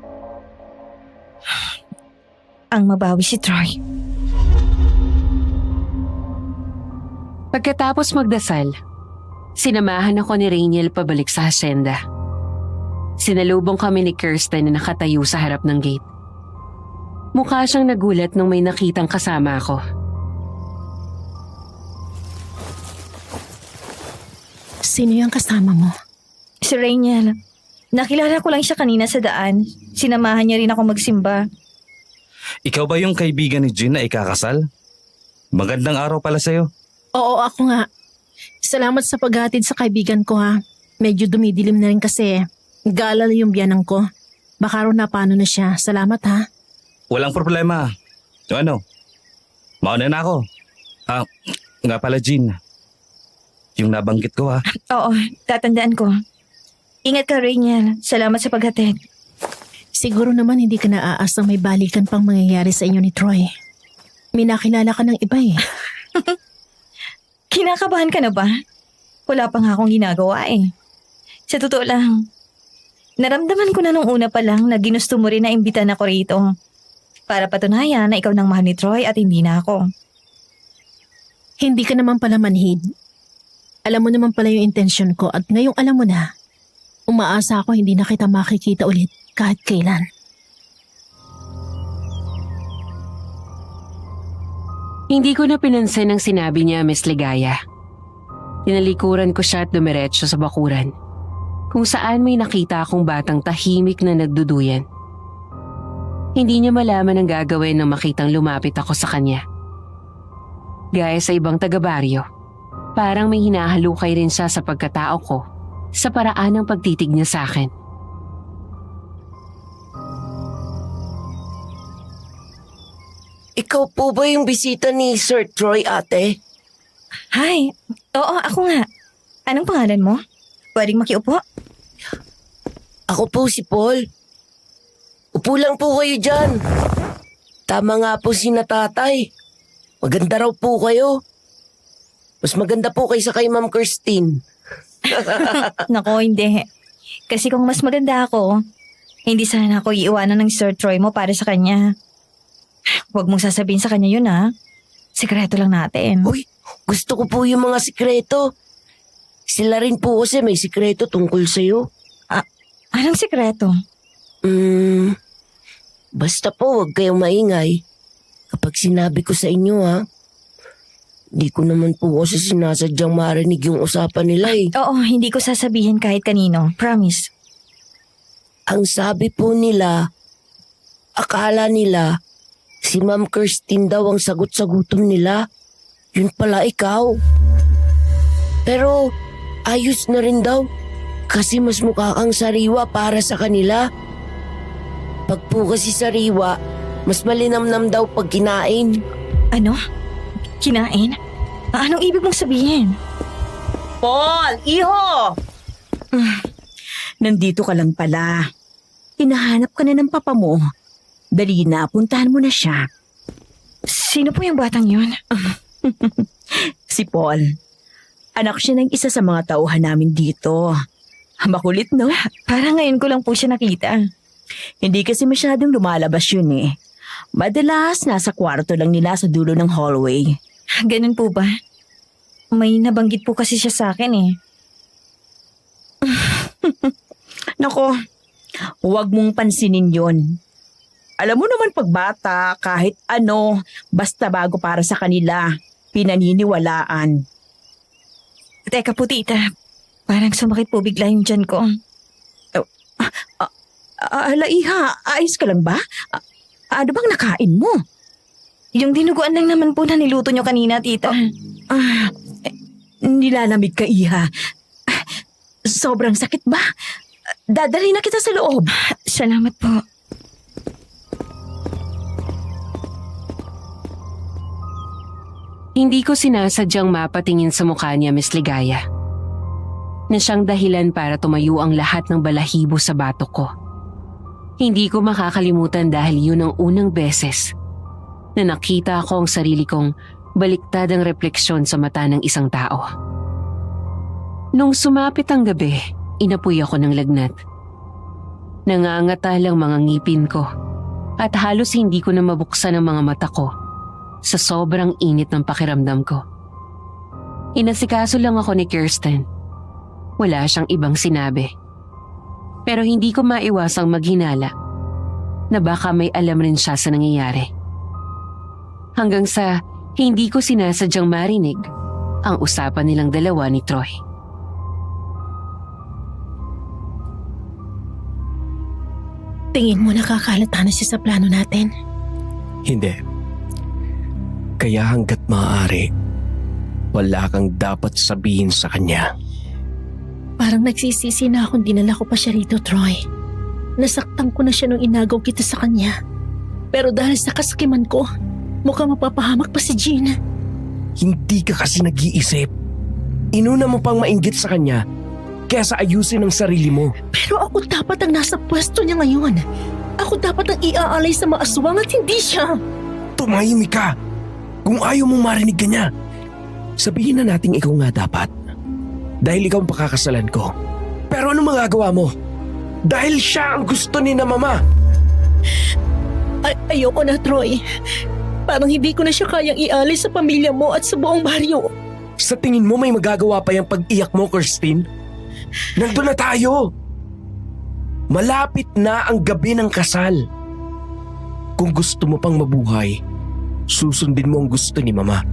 Ang mabawi si Troy. Pagkatapos magdasal, sinamahan ako ni Rainiel pabalik sa hacienda. Sinalubong kami ni Kirsten na nakatayo sa harap ng gate. Mukha siyang nagulat nung may nakitang kasama ako. Sino yung kasama mo? Si Rainiel. Nakilala ko lang siya kanina sa daan. Sinamahan niya rin ako magsimba. Ikaw ba yung kaibigan ni Jean na ikakasal? Magandang araw pala sa'yo. Oo, ako nga. Salamat sa paghatid sa kaibigan ko ha. Medyo dumidilim na rin kasi. Gala yung biyanang ko. Baka raw napano na siya. Salamat ha. Walang problema. O ano? Mauna na ako. Nga pala Jean. Yung nabanggit ko ha. Oo, tatandaan ko. Ingat ka, Rainiel. Salamat sa paghatid. Siguro naman hindi ka naaasang may balikan pang mangyayari sa inyo ni Troy. May nakilala ka ng iba eh. Kinakabahan ka na ba? Wala pa nga akong ginagawa eh. Sa totoo lang, naramdaman ko na nung una pa lang na ginusto mo rin na imbitan ako rito. Para patunayan na ikaw nang mahal ni Troy at hindi na ako. Hindi ka naman pala manhid. Alam mo naman pala yung intensyon ko at ngayong alam mo na, umaasa ako hindi na kita makikita ulit kahit kailan. Hindi ko na pinansin ang sinabi niya, Miss Ligaya. Tinalikuran ko siya at dumiretso sa bakuran, kung saan may nakita akong batang tahimik na nagduduyan. Hindi niya malaman ang gagawin nang makitang lumapit ako sa kanya. Gaya sa ibang taga-baryo, parang may hinahalukay rin siya sa pagkatao ko sa paraan ng pagtitig niya sa akin. Ikaw po ba yung bisita ni Sir Troy, ate? Hi. Oo, ako nga. Anong pangalan mo? Pwedeng makiupo? Ako po si Paul. Upo lang po kayo dyan. Tama nga po si natatay. Maganda raw po kayo. Mas maganda po kaysa kay Ma'am Kirsten. Nako, hindi. Kasi kung mas maganda ako, hindi sana ako iiwanan ng Sir Troy mo para sa kanya. Huwag mong sasabihin sa kanya yun ha. Sikreto lang natin. Uy, gusto ko po yung mga sikreto. Sila rin po kasi may sikreto tungkol sa'yo. Anong sikreto? Basta po huwag kayong maingay. Kapag sinabi ko sa inyo ha, di ko naman po kasi sinasadyang marinig yung usapan nila eh. Oo, hindi ko sasabihin kahit kanino. Promise. Ang sabi po nila, akala nila, si Ma'am Kirsten daw ang sagot sa gutom nila. Yun pala ikaw. Pero ayos na rin daw. Kasi mas mukha kang sariwa para sa kanila. Pag po kasi sariwa, mas malinamnam daw pag kinain. Ano? Kinain? Anong ibig mong sabihin? Paul, iho! Nandito ka lang pala. Hinahanap ka na ng papa mo. Dali na, puntahan mo na siya. Sino po yung batang yun? Si Paul. Anak siya ng isa sa mga tauhan namin dito. Makulit, no? Parang ngayon ko lang po siya nakita. Hindi kasi masyadong lumalabas yun eh. Madalas nasa kwarto lang nila sa dulo ng hallway. Ganun po ba? May nabanggit po kasi siya sa akin eh. Nako, huwag mong pansinin yun. Alam mo naman pagbata, kahit ano, basta bago para sa kanila, pinaniniwalaan. Teka po tita, parang sumakit po bigla yung tiyan ko. Iha, ayos ka lang ba? Ano bang nakain mo? Yung dinuguan lang naman po na niluto nyo kanina, tita. Nilalamig ka, Iha. Sobrang sakit ba? Dadalhin na kita sa loob. Salamat po. Hindi ko sinasadyang mapatingin sa mukha niya, Miss Ligaya, na siyang dahilan para tumayo ang lahat ng balahibo sa batok ko. Hindi ko makakalimutan dahil yun ang unang beses na nakita ko ang sarili kong baliktad ang refleksyon sa mata ng isang tao. Nung sumapit ang gabi, inapoy ako ng lagnat. Nangangata lang mga ngipin ko at halos hindi ko na mabuksan ang mga mata ko sa sobrang init ng pakiramdam ko. Inasikaso lang ako ni Kirsten. Wala siyang ibang sinabi. Pero hindi ko maiwasang maghinala na baka may alam rin siya sa nangyayari. Hanggang sa hindi ko sinasadyang marinig ang usapan nilang dalawa ni Troy. Tingin mo nakakalata na siya sa plano natin? Hindi. Kaya hanggat maaari, wala kang dapat sabihin sa kanya. Parang nagsisisi na akong dinala ko pa siya rito, Troy. Nasaktan ko na siya nung inagaw kita sa kanya. Pero dahil sa kasakiman ko, mukhang mapapahamak pa si Jean. Hindi ka kasi nag-iisip. Inuna mo pang mainggit sa kanya kaysa ayusin ang sarili mo. Pero ako dapat ang nasa pwesto niya ngayon. Ako dapat ang iaalay sa mga aswang at hindi siya. Tumahimik ka! Kung ayaw mong marinig ka niya, sabihin na nating ikaw nga dapat. Dahil ikaw ang pakakasalan ko. Pero ano magagawa mo? Dahil siya ang gusto ni na mama. Ayoko na, Troy. Parang hindi ko na siya kayang ialay sa pamilya mo at sa buong baryo. Sa tingin mo may magagawa pa yung pag-iyak mo, Kirsten? Nandun na tayo! Malapit na ang gabi ng kasal. Kung gusto mo pang mabuhay, susundin mo ang gusto ni mama.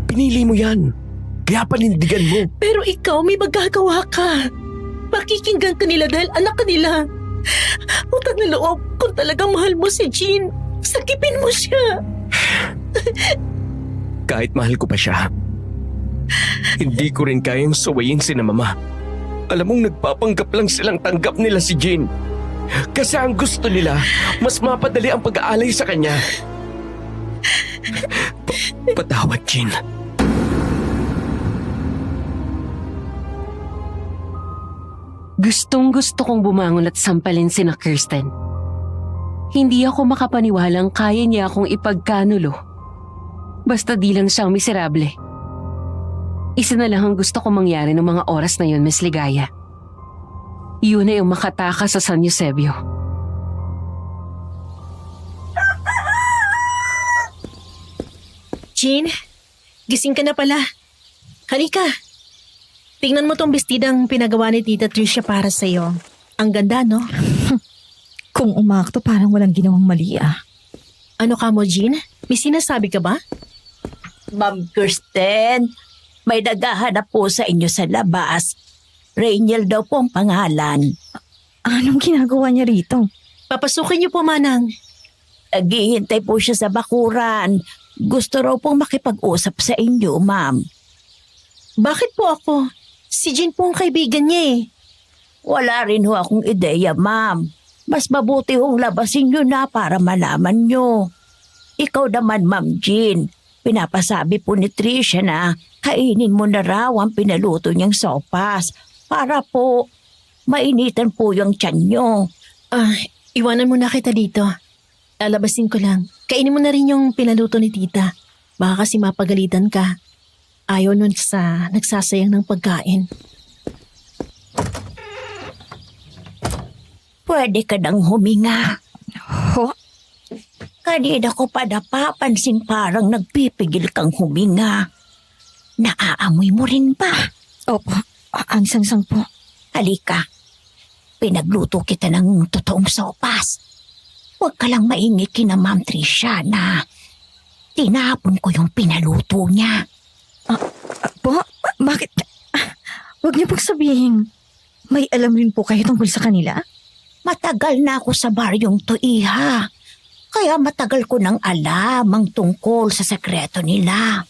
Pinili mo yan, kaya panindigan mo. Pero ikaw may magagawa ka. Pakikinggan ka nila dahil anak ka nila. Utang na loob, kung talagang mahal mo si Jean, sakipin mo siya. Kahit mahal ko pa siya, hindi ko rin kayang suwayin si na mama. Alam mong nagpapanggap lang silang tanggap nila si Jean. Kasi ang gusto nila, mas mapadali ang pag-aalay sa kanya. Patawad, Jean. Gustong-gusto kong bumangon at sampalin sina Kirsten. Hindi ako makapaniwalang kaya niya akong ipagkanulo. Basta di lang siyang miserable. Isa na lang ang gusto kong mangyari ng mga oras na yun, Miss Ligaya. Yun ay yung makatakas sa San Eusebio. Jean, gising ka na pala. Halika. Tingnan mo tong bestidang pinagawa ni Tita Tricia para sa'yo. Ang ganda, no? Kung umakto parang walang ginawang mali ah. Ano ka mo, Jean? May sinasabi ka ba? Ma'am Kirsten, may naghahanap po sa inyo sa labas. Rainiel daw po ang pangalan. Anong ginagawa niya rito? Papasukin niyo po, Manang. Naghihintay po siya sa bakuran. Gusto raw pong makipag-usap sa inyo, ma'am. Bakit po ako? Si Jean po ang kaibigan niya eh. Wala rin ho akong ideya, ma'am. Mas mabuti hong labasin nyo na para malaman nyo. Ikaw naman, Ma'am Jean, pinapasabi po ni Tricia na kainin mo na raw ang pinaluto niyang sopas para po mainitan po yung tiyan nyo. Iwanan mo na kita dito. Lalabasin ko lang. Kainin mo na rin yung pinaluto ni Tita. Baka kasi mapagalitan ka. Ayaw nun sa nagsasayang ng pagkain. Pwede ka nang huminga. Ho? Kanina ko pa napapansin parang nagpipigil kang huminga. Naaamoy mo rin ba? Opo, ang sangsang po. Halika, pinagluto kita ng totoong sopas. Huwag ka lang maingi kina Ma'am Tricia na tinapon ko yung pinaluto niya. Po? Bakit? Huwag niyo pong sabihin. May alam rin po kayo tungkol sa kanila? Matagal na ako sa baryong to, iha. Kaya matagal ko nang alam ang tungkol sa sekreto nila.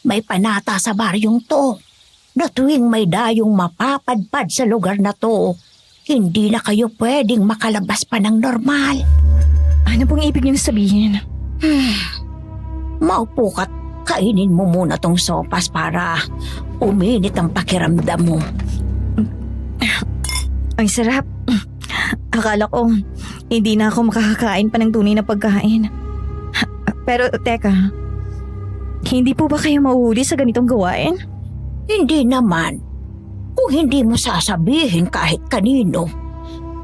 May panata sa baryong to na tuwing may dayong mapapadpad sa lugar na to, hindi na kayo pwedeng makalabas pa ng normal. Ano pong ibig niyo sabihin? Maupo ka't kainin mo muna tong sopas para uminit ang pakiramdam mo. Ang sarap. Akala ko, hindi na ako makakakain pa ng tunay na pagkain. Pero teka, hindi po ba kayo mauhuli sa ganitong gawain? Hindi naman. Kung hindi mo sasabihin kahit kanino,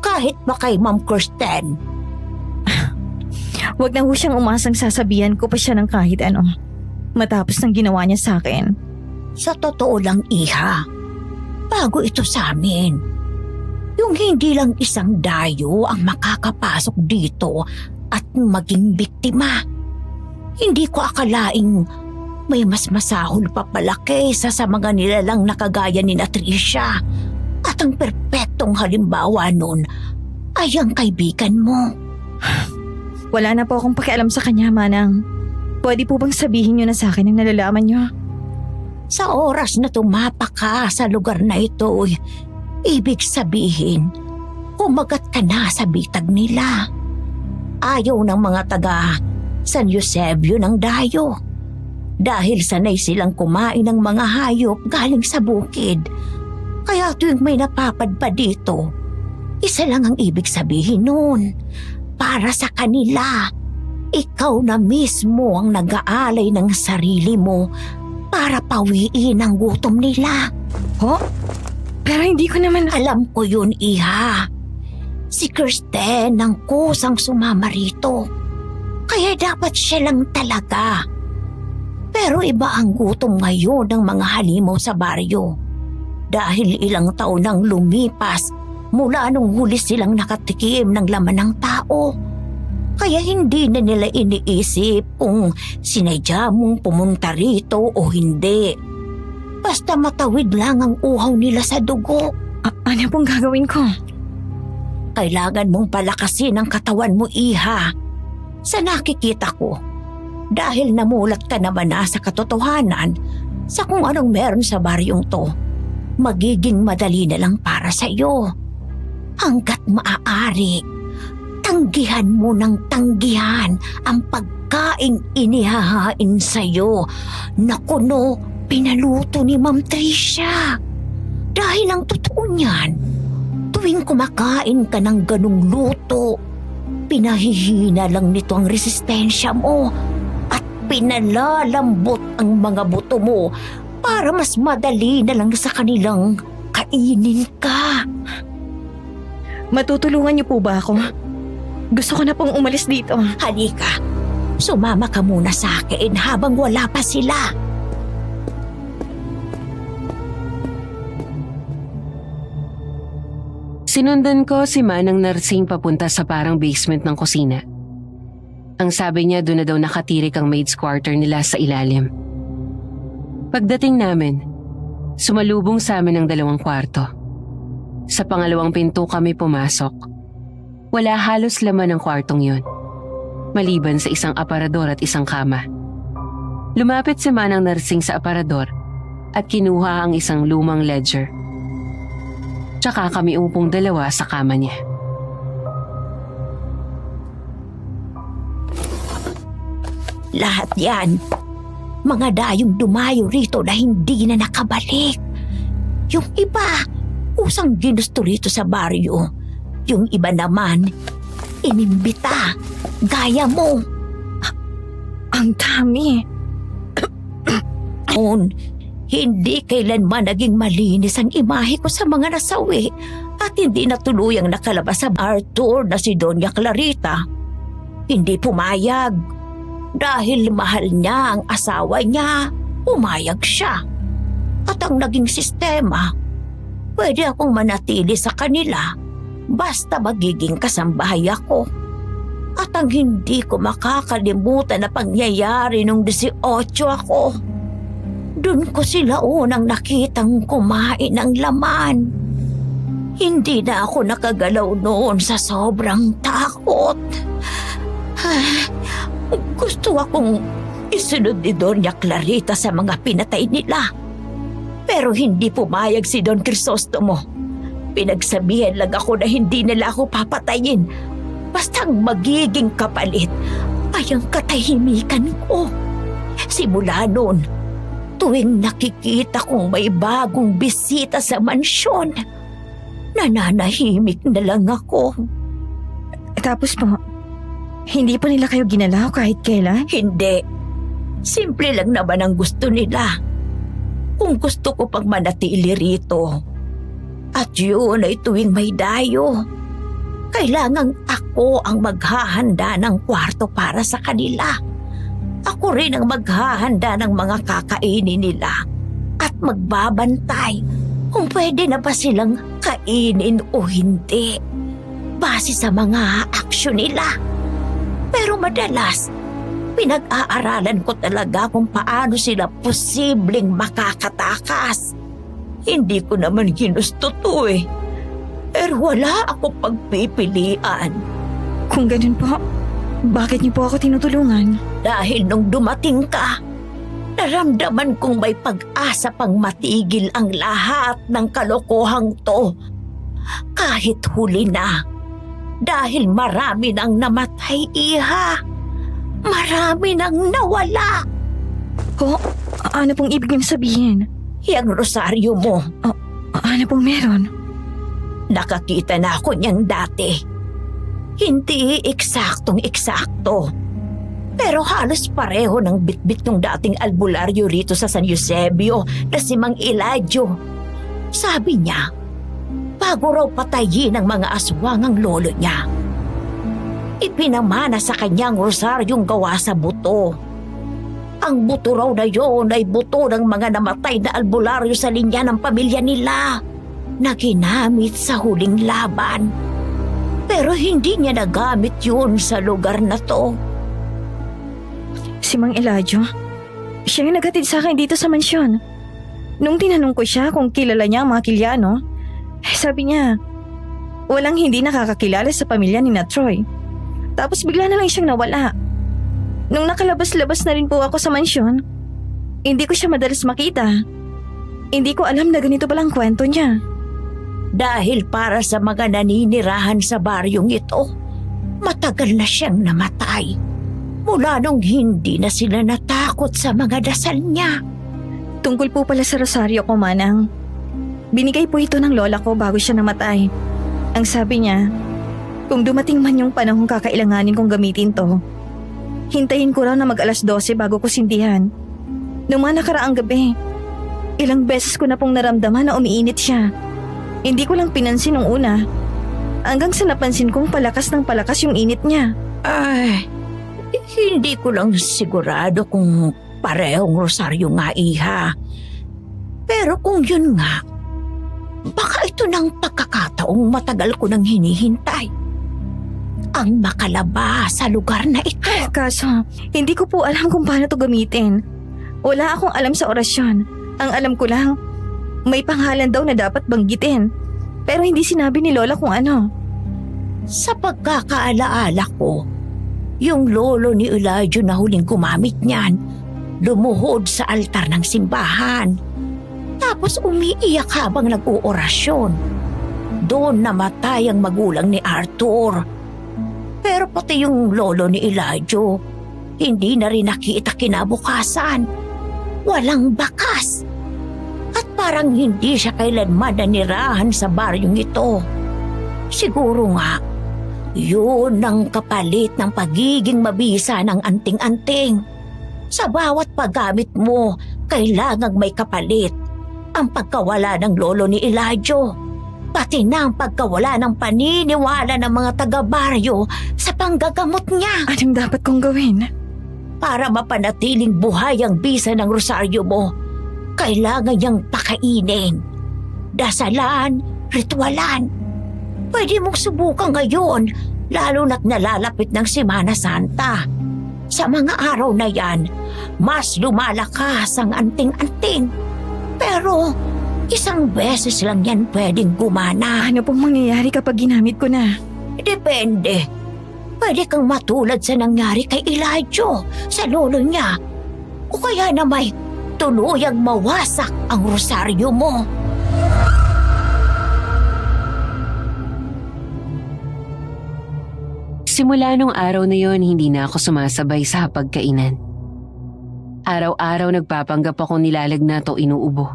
kahit pa kay Ma'am Kirsten. Huwag na ho siyang umasang sasabihan ko pa siya ng kahit ano. Matapos ng ginawa niya sa akin. Sa totoo lang, iha, bago ito sa amin. Yung hindi lang isang dayo ang makakapasok dito at maging biktima. Hindi ko akalaing may mas masahol pa pala kaysa sa mga nilalang na kagaya ni Tricia. At ang perpektong halimbawa nun ay ang kaibigan mo. Wala na po akong pakialam sa kanya, Manang. Pwede po bang sabihin niyo na sa akin ang nalalaman niyo? Sa oras na tumapa ka sa lugar na ito, ibig sabihin, kumagat ka na sa bitag nila. Ayaw ng mga taga San Eusebio ng dayo. Dahil sanay silang kumain ng mga hayop galing sa bukid. Kaya tuwing may napapadpa dito, isa lang ang ibig sabihin nun. Para sa kanila, ikaw na mismo ang nag-aalay ng sarili mo para pawiin ang gutom nila. Ho? Pero hindi ko naman... Alam ko yun, Iha. Si Kirsten ang kusang sumama rito. Kaya dapat siya lang talaga. Pero iba ang gutom ngayon ng mga halimaw sa baryo. Dahil ilang taon nang lumipas mula nung huli silang nakatikim ng laman ng tao. Kaya hindi na nila iniisip kung sinadya mong pumunta rito o hindi. Basta matawid lang ang uhaw nila sa dugo. Ano pong gagawin ko? Kailangan mong palakasin ang katawan mo, Iha. Sa nakikita ko, dahil namulat ka naman na sa katotohanan sa kung anong meron sa baryong to, magiging madali na lang para sa iyo. Hanggat maaari, tanggihan mo ng tanggihan ang pagkaing inihahain sa iyo na kuno pinaluto ni Ma'am Tricia. Dahil ang totoo niyan, tuwing kumakain ka ng ganung luto, pinahihina lang nito ang resistensya mo at pinalalambot ang mga buto mo para mas madali na lang sa kanilang kainin ka. Matutulungan niyo po ba ako? Gusto ko na pong umalis dito. Halika, sumama ka muna sa akin habang wala pa sila. Sinundan ko si Manang Narsing papunta sa parang basement ng kusina. Ang sabi niya doon na daw nakatirik ang maid's quarter nila sa ilalim. Pagdating namin, sumalubong sa amin ang 2 kwarto. Sa pangalawang pinto kami pumasok. Wala halos laman ang kwartong yun, maliban sa isang aparador at isang kama. Lumapit si Manang Narsing sa aparador at kinuha ang isang lumang ledger. Tsaka kami upong 2 sa kama niya. Lahat yan, mga dayong dumayo rito na hindi na nakabalik. Yung iba, usang ginusto rito sa baryo. Yung iba naman, inimbita, gaya mo. Ang dami. Hindi kailanman naging malinis ang imahe ko sa mga nasawi at hindi na tuluyang nakalabas sa Arthur na si Doña Clarita. Hindi pumayag. Dahil mahal niya ang asawa niya, umayag siya. At ang naging sistema, pwede akong manatili sa kanila basta magiging kasambahay ako. At ang hindi ko makakalimutan na pangyayari nung 18 ako. Doon ko sila unang nakitang kumain ng laman. Hindi na ako nakagalaw noon sa sobrang takot. Gusto akong isunod ni Doña Clarita sa mga pinatay nila. Pero hindi pumayag si Don Crisostomo. Pinagsabihan lang ako na hindi nila ako papatayin. Basta ang magiging kapalit ay ang katahimikan ko. Simula noon, tuwing nakikita kong may bagong bisita sa mansyon, nananahimik na lang ako. Tapos po, hindi pa nila kayo ginalaw kahit kailan? Hindi. Simple lang naman ang gusto nila. Kung gusto ko pang manatili rito, at yun ay tuwing may dayo, kailangang ako ang maghahanda ng kwarto para sa kanila. Ako rin ang maghahanda ng mga kakainin nila at magbabantay kung pwede na ba silang kainin o hindi. Base sa mga aksyon nila. Pero madalas, pinag-aaralan ko talaga kung paano sila posibleng makakatakas. Hindi ko naman ginusto to eh. Pero wala ako pagpipilian. Kung ganun po, bakit niyo po ako tinutulungan? Dahil nung dumating ka, naramdaman kong may pag-asa pang matigil ang lahat ng kalokohang to. Kahit huli na. Dahil marami nang namatay, Iha. Marami nang nawala. Po, ano pong ibig niyo sabihin? Yang rosaryo mo, Ano pong meron? nakakita na ako niyang dati. Hindi eksaktong-eksakto. Pero halos pareho ng bitbit ng dating albularyo rito sa San Eusebio na si Mang Eladio. Sabi niya, bago raw patayin ng mga aswang ang lolo niya, ipinamana sa kanyang rosaryong gawa sa buto. Ang buto raw na yon ay buto ng mga namatay na albularyo sa linya ng pamilya nila na ginamit sa huling laban. Pero hindi niya nagamit yun sa lugar na to. Si Mang Eladio? Siya yung naghatid sa akin dito sa mansyon. Nung tinanong ko siya kung kilala niya ang mga Kilyano, sabi niya, walang hindi nakakakilala sa pamilya ni na Troy. Tapos bigla na lang siyang nawala. Nung nakalabas-labas na rin po ako sa mansyon, hindi ko siya madalas makita. Hindi ko alam na ganito palang kwento niya. Dahil para sa mga naninirahan sa baryong ito, matagal na siyang namatay. Mula nung hindi na sila natakot sa mga dasal niya. Tungkol po pala sa rosaryo ko, Manang. Binigay po ito ng lola ko bago siya namatay. Ang sabi niya, kung dumating man yung panahong kakailanganin kong gamitin to, hintayin ko raw na mag-alas 12 bago ko sindihan. Noong mga nakaraang gabi, ilang beses ko na pong naramdaman na umiinit siya. Hindi ko lang pinansin nung una. Hanggang sa napansin kong palakas ng palakas yung init niya. Ay, hindi ko lang sigurado kung parehong rosaryo nga, Iha. Pero kung yun nga, baka ito ng pagkakataong matagal ko nang hinihintay. Ang makalaba sa lugar na ito. Kaso, hindi ko po alam kung paano to gamitin. Wala akong alam sa orasyon. Ang alam ko lang, may pangalan daw na dapat banggitin. Pero hindi sinabi ni Lola kung ano. Sa pagkakaalaala ko, yung lolo ni Eladio na huling gumamit niyan, lumuhod sa altar ng simbahan. Tapos umiiyak habang nag-uorasyon. Doon namatay ang magulang ni Arthur. Pero pati yung lolo ni Eladio, hindi na rin nakita kinabukasan. Walang bakas. At parang hindi siya kailanman nanirahan sa baryong ito. Siguro nga, yun ang kapalit ng pagiging mabisa ng anting-anting. Sa bawat paggamit mo, kailangang may kapalit. Ang pagkawala ng lolo ni Eladio, pati na ang pagkawala ng paniniwala ng mga taga-baryo sa panggagamot niya. Anong dapat kong gawin? Para mapanatiling buhay ang bisa ng rosaryo mo, kailangan niyang pakainin. Dasalan, ritualan. Pwede mong subukan ngayon, lalo na't nalalapit ng Semana Santa. Sa mga araw na yan, mas lumalakas ang anting-anting. Pero isang beses lang yan pwedeng gumana. Ano pong mangyayari kapag ginamit ko na? Depende. Pwede kang matulad sa nangyari kay Eladio, sa lolo niya. O kaya na may tuluyang mawasak ang rosaryo mo. Simula nung araw na yon, hindi na ako sumasabay sa hapagkainan. Araw-araw nagpapanggap akong nilalagnat o inuubo.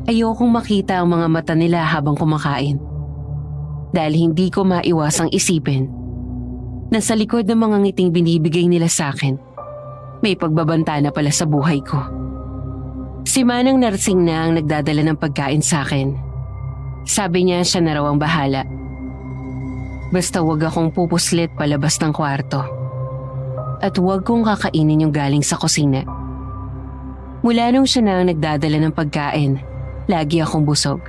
Ayokong makita ang mga mata nila habang kumakain. Dahil hindi ko maiwasang isipin na sa likod ng mga ngiting binibigay nila sa akin, may pagbabanta na pala sa buhay ko. Si Manang Narsing na ang nagdadala ng pagkain sa akin. Sabi niya siya na raw ang bahala. Basta wag akong pupuslit palabas ng kwarto. At wag kong kakainin yung galing sa kusina. Mula nung siya na ang nagdadala ng pagkain, lagi akong busog.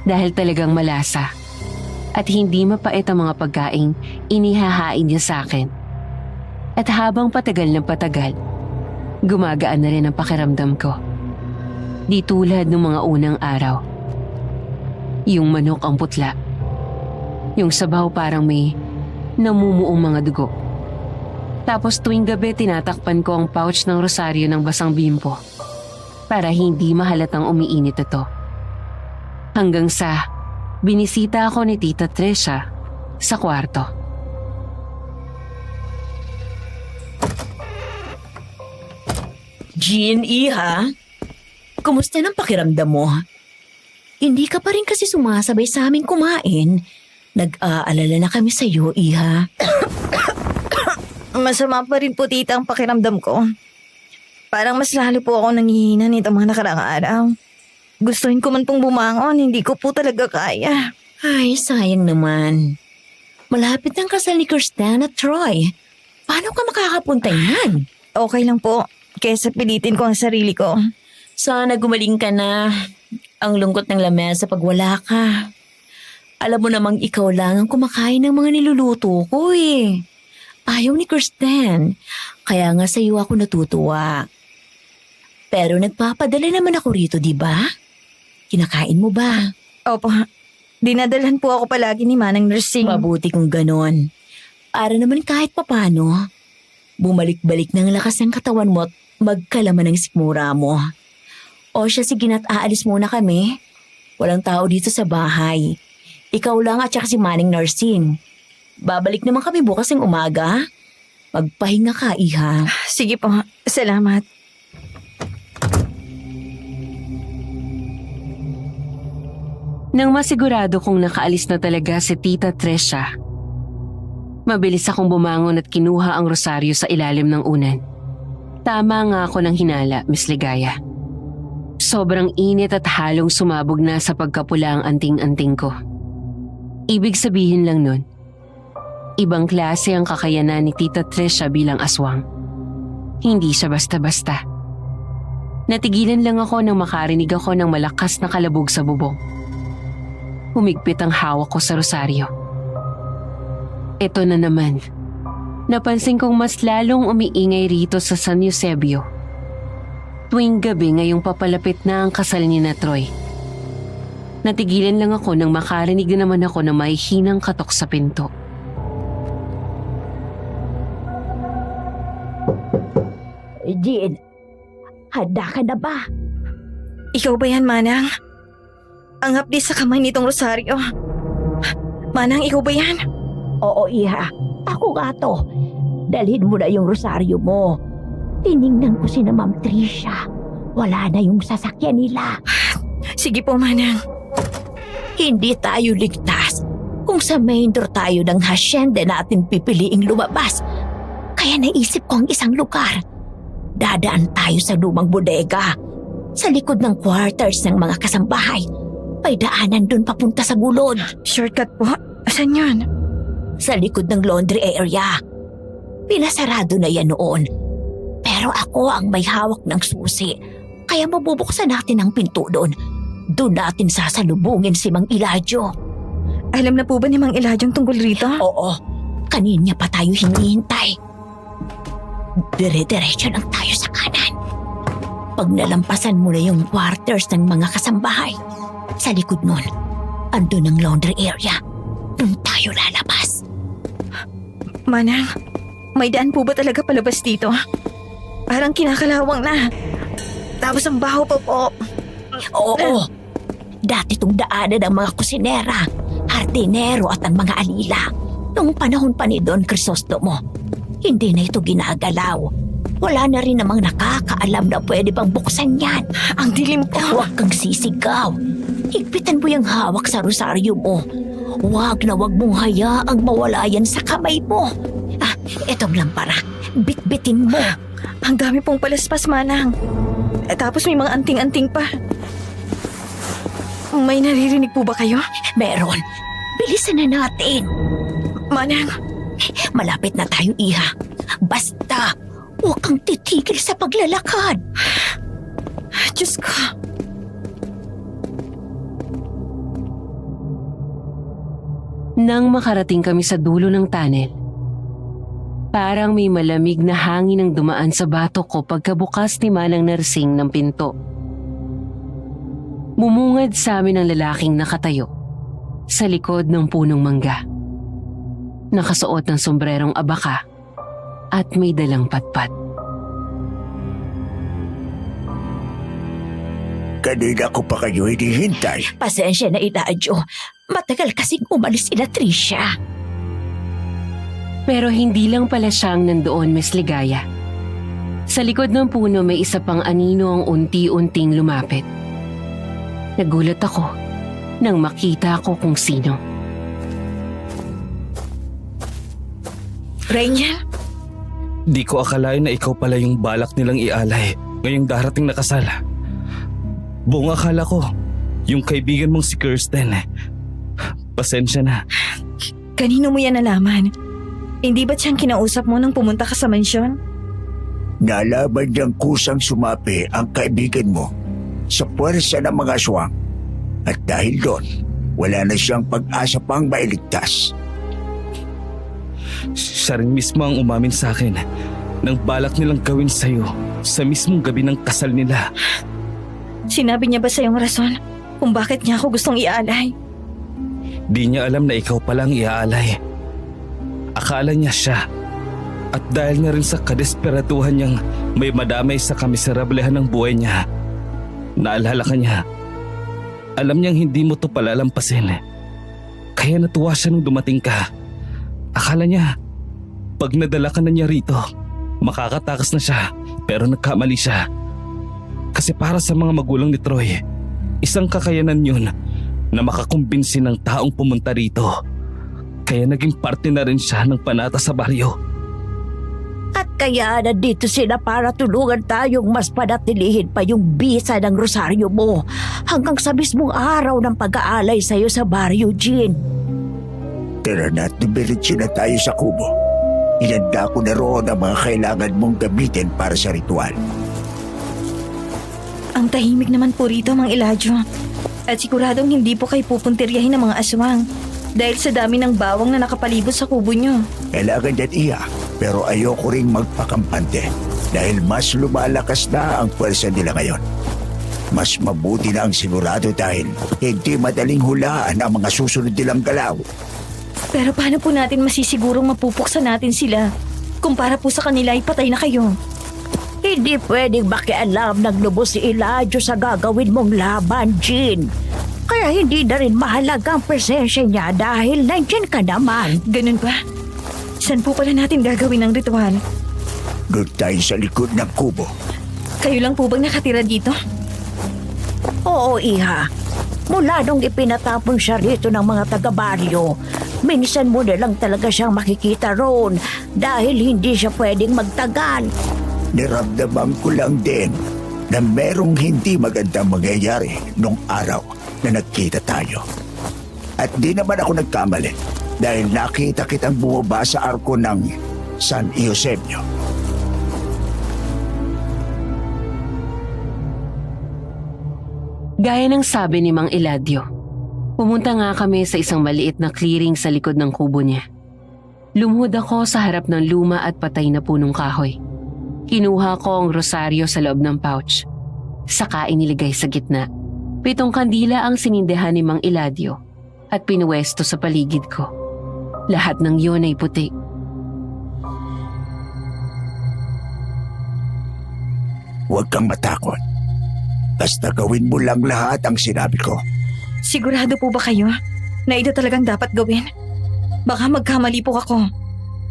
Dahil talagang malasa at hindi mapait ang mga pagkaing inihahain niya sa akin. At habang patagal ng patagal, gumagaan na rin ang pakiramdam ko. Di tulad ng mga unang araw. Yung manok ang putla. Yung sabaw parang may namumuong mga dugo. Tapos tuwing gabi tinatakpan ko ang pouch ng rosaryo ng basang bimpo para hindi mahalatang umiinit ito. Hanggang sa binisita ako ni Tita Trisha sa kwarto. Jean, iha? Kumusta ng pakiramdam mo? Hindi ka pa rin kasi sumasabay sa aming kumain. Nag-aalala na kami sa iyo, iha. Masama pa rin po tita ang pakiramdam ko. Parang mas lalo po ako nanghihina nitong mga nakaraang araw. Gustuhin ko man pong bumangon, hindi ko po talaga kaya. Ay, sayang naman. Malapit ang kasal ni Kirsten at Troy. Paano ka makakapunta yan? Okay lang po, kaysa pilitin ko ang sarili ko. Sana gumaling ka na. Ang lungkot ng lamesa pag wala ka. Alam mo namang ikaw lang ang kumakain ng mga niluluto ko eh. Ayaw ni Kirsten. Kaya nga sa iyo ako natutuwa. Pero nagpapadala naman ako rito, di ba? Kinakain mo ba? Opo, dinadalhan po ako palagi ni Manang Nursing. Mabuti kung ganon. Para naman kahit papano, bumalik-balik ng lakas ng katawan mo at magkalaman ng sikmura mo. O siya, sige na't aalis muna kami. Walang tao dito sa bahay. Ikaw lang at saka si Manning Nursing. Babalik naman kami bukas ng umaga. Magpahinga ka, iha. Sige po, salamat. Nang masigurado kong nakaalis na talaga si Tita Trisha, mabilis akong bumangon at kinuha ang rosaryo sa ilalim ng unan. Tama nga ako ng hinala, Miss Ligaya. Sobrang init at halong sumabog na sa pagkapula ang anting-anting ko. Ibig sabihin lang nun, ibang klase ang kakayanan ni Tita Trisha bilang aswang. Hindi siya basta-basta. Natigilan lang ako nang makarinig ako ng malakas na kalabog sa bubong. Humigpit ang hawak ko sa rosaryo. Ito na naman. Napansin kong mas lalong umiingay rito sa San Eusebio. Tuwing gabi ngayong papalapit na ang kasal ni na Troy. Natigilan lang ako nang makarinig naman ako ng mahihinang katok sa pinto. Jean, handa ka na ba? Ikaw ba yan, Manang? Ang hapdi sa kamay nitong rosaryo. Manang, ikaw ba yan? Oo, iha. Ako nga to. Dalhin mo na yung rosaryo mo. Tiningnan ko si na Ma'am Tricia. Wala na yung sasakyan nila. Sige po, Manang. Hindi tayo ligtas kung sa main door tayo ng hacienda natin pipiliing lumabas. Kaya naisip ko ang isang lugar. Dadaan tayo sa lumang bodega. Sa likod ng quarters ng mga kasambahay. May daanan doon papunta sa gulod. Shortcut po? Asan yun? Sa likod ng laundry area. Pinasarado na yan noon. Pero ako ang may hawak ng susi. Kaya mabubuksan natin ang pinto doon. Doon natin sasalubungin si Mang Eladio. Alam na po ba ni Mang Eladio tungkol rito? Oo. Kanina pa tayo hinihintay. Dire-diretso lang tayo sa kanan. Pag nalampasan mo na yung quarters ng mga kasambahay, sa likod nun, andun ang laundry area. Doon tayo lalabas. Manang, may daan po ba talaga palabas dito? Parang kinakalawang na. Tapos ang baho pa po. Oo. Dati itong daanan ng mga kusinera, hardinero at ang mga alila. Noong panahon pa ni Don Crisostomo, hindi na ito ginagalaw. Wala na rin namang nakakaalam na pwede pang buksan yan. Ang dilim po. Huwag kang sisigaw. Higpitan mo yung hawak sa rosaryo mo. Huwag na huwag mong hayaang mawala yan sa kamay mo. Etong lampara. Bitbitin mo. Ang dami pong palaspas, Manang. Tapos may mga anting-anting pa. May naririnig po ba kayo? Meron. Bilisan na natin. Manang. Malapit na tayo, iha. Basta, huwag kang titigil sa paglalakad. Diyos ko. Nang makarating kami sa dulo ng tunnel, parang may malamig na hangin ang dumaan sa batok ko pagkabukas ni Manang Narsing ng pinto. Bumungad sa amin ang lalaking nakatayo sa likod ng punong mangga. Nakasuot ng sombrerong abaka at may dalang patpat. Kanina ko pa kayo hinihintay. Pasensya na, Elijah. Matagal kasing umalis sila Tricia. Pero hindi lang pala siyang nandoon, Miss Ligaya. Sa likod ng puno may isa pang anino ang unti-unting lumapit. Nagulat ako nang makita ko kung sino. Rainiel? Di ko akalain na ikaw pala yung balak nilang ialay ngayong darating na kasal. Buong akala ko, yung kaibigan mong si Kirsten. Pasensya na. Kanino mo yan nalaman? Hindi ba't siyang kinausap mo nang pumunta ka sa mansyon? Nalaman niyang kusang sumapi ang kaibigan mo sa puwersa ng mga aswang. At dahil doon, wala na siyang pag-asa pang mailigtas. Siya rin mismo ang umamin sa akin nang balak nilang gawin sa'yo sa mismong gabi ng kasal nila. Sinabi niya ba sa iyong rason kung bakit niya ako gustong ialay? Di niya alam na ikaw palang iaalay. Akala niya siya. At dahil na rin sa kadesperatuhan niyang may madamay sa kamiserablehan ng buhay niya, naalala ka niya. Alam niyang hindi mo to palalampasin. Kaya natuwa siya nung dumating ka. Akala niya, pag nadala ka na niya rito, makakatakas na siya, pero nagkamali siya. Kasi para sa mga magulang ni Troy, isang kakayanan yun na makakumbinsi ng taong pumunta rito. Kaya naging parte na rin siya ng panata sa baryo. At kaya nandito sila para tulungan tayong mas panatilihin pa yung bisa ng rosaryo mo hanggang sa mismong araw ng pag-aalay sa'yo sa baryo, Jean. Tara na at dumiretso na tayo sa kubo. Inanda ko na roon ang mga kailangan mong gamitin para sa ritual. Ang tahimik naman po rito, Mang Elijah. At siguradong hindi po kayo pupuntiryahin ng mga aswang dahil sa dami ng bawang na nakapalibot sa kubo nyo. Kailangan yan iya, pero ayoko ring magpakampante dahil mas lumalakas na ang pwersa nila ngayon. Mas mabuti na ang sigurado dahil hindi madaling hulaan ang mga susunod nilang galaw. Pero paano po natin masisigurong mapupuksan natin sila kung para po sa kanila ay patay na kayo? Hindi pwedeng makialam ng lubos si Elijah sa gagawin mong laban, Jean. Kaya hindi na rin mahalaga ang presensya niya dahil nandyan ka naman. Ganun ba? Saan po pala natin gagawin ang ritual? Doon tayo sa likod ng kubo. Kayo lang po bang nakatira dito? Oo, Iha. Mula nung ipinatapon siya rito ng mga taga-baryo, minsan mo na lang talaga siyang makikita roon dahil hindi siya pwedeng magtagal. Niramdaman ko lang din na merong hindi magandang mangyayari nung araw na nagkita tayo. At di naman ako nagkamali dahil nakita kitang bumaba sa arko ng San Eusebio. Gaya ng sabi ni Mang Eladio, pumunta nga kami sa isang maliit na clearing sa likod ng kubo niya. Lumuhod ako sa harap ng luma at patay na punong kahoy. Kinuha ko ang rosaryo sa loob ng pouch. Saka iniligay sa gitna. 7 kandila ang sinindihan ni Mang Eladio at pinuwesto sa paligid ko. Lahat ng iyon ay puti. Huwag kang matakot. Basta gawin mo lang lahat ang sinabi ko. Sigurado po ba kayo na ito talagang dapat gawin? Baka magkamali po ako.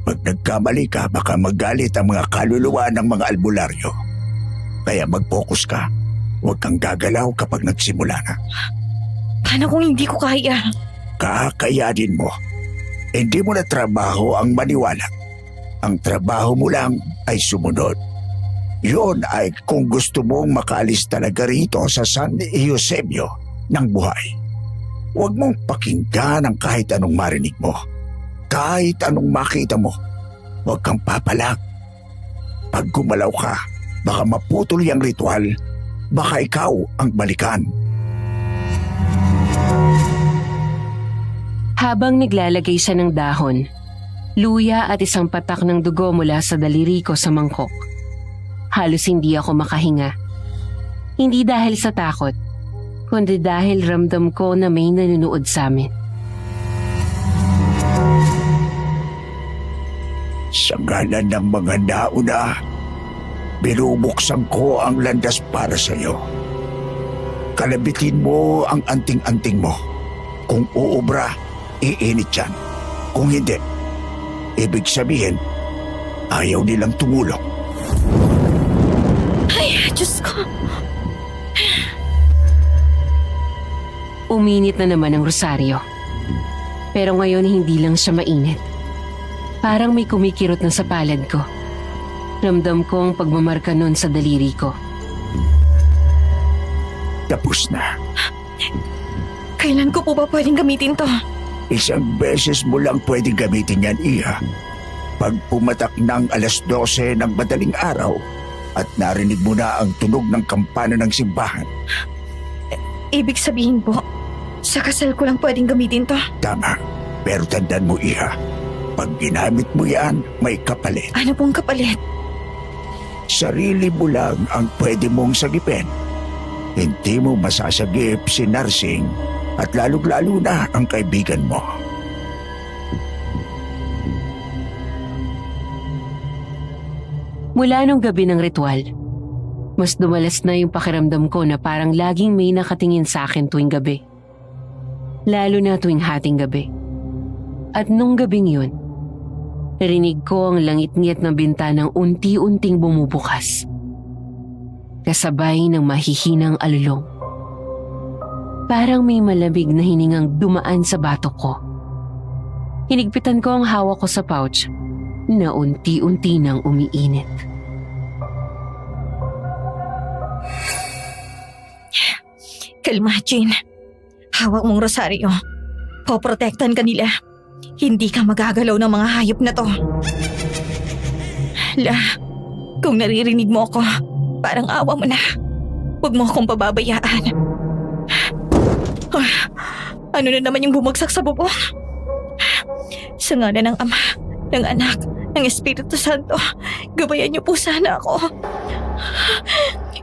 Pag nagkamali ka, baka magalit ang mga kaluluwa ng mga albularyo. Kaya mag-focus ka. Huwag kang gagalaw kapag nagsimula na. Paano kung hindi ko kaya? Kakayanin mo. Hindi mo na trabaho ang maniwala. Ang trabaho mo lang ay sumunod. Yun ay kung gusto mong makaalis talaga rito sa San Eusebio ng buhay. Huwag mong pakinggan ang kahit anong marinig mo. Kahit anong makita mo, huwag kang papalag. Pag gumalaw ka, baka maputol yung ritual, baka ikaw ang balikan. Habang naglalagay siya ng dahon, luya at isang patak ng dugo mula sa daliri ko sa mangkok. Halos hindi ako makahinga. Hindi dahil sa takot, kundi dahil ramdam ko na may nanonood sa amin. Sa ngalan ng mga nauna, binubuksan ko ang landas para sa iyo. Kalabitin mo ang anting-anting mo. Kung uubra, iinit yan. Kung hindi, ibig sabihin, ayaw nilang tumulong. Ay, Diyos ko. Uminit na naman ang rosaryo. Pero ngayon hindi lang siya mainit. Parang may kumikirot na sa palad ko. Ramdam ko ang pagmamarka nun sa daliri ko. Tapos na. Kailan ko po ba pwedeng gamitin to? Isang beses mo lang pwedeng gamitin yan, Iha. Pag pumatak ng 12:00 ng madaling araw at narinig mo na ang tunog ng kampana ng simbahan. Ibig sabihin po, sa kasal ko lang pwedeng gamitin to? Tama. Pero tandaan mo, Iha. Pag ginamit mo yan, may kapalit. Ano pong kapalit? Sarili mo lang ang pwede mong sagipin. Hindi mo masasagip si Narsing at lalong-lalo na ang kaibigan mo. Mula nung gabi ng ritual, mas dumalas na yung pakiramdam ko na parang laging may nakatingin sa akin tuwing gabi. Lalo na tuwing hating gabi. At nung gabing yun, narinig ko ang langit-ngit na bintanang unti-unting bumubukas. Kasabay ng mahihinang alulong. Parang may malamig na hiningang dumaan sa batok ko. Hinigpitan ko ang hawak ko sa pouch na unti-unti nang umiinit. Kalma, Jean. Hawak mong rosaryo. Poprotektan ka nila. Hindi ka magagalaw ng mga hayop na to. La, kung naririnig mo ako, parang awa mo na. Huwag mo akong pababayaan. Ano na naman yung bumagsak sa bubong? Sa ngalan ng Ama, ng Anak, ng Espiritu Santo, gabayan niyo po sana ako.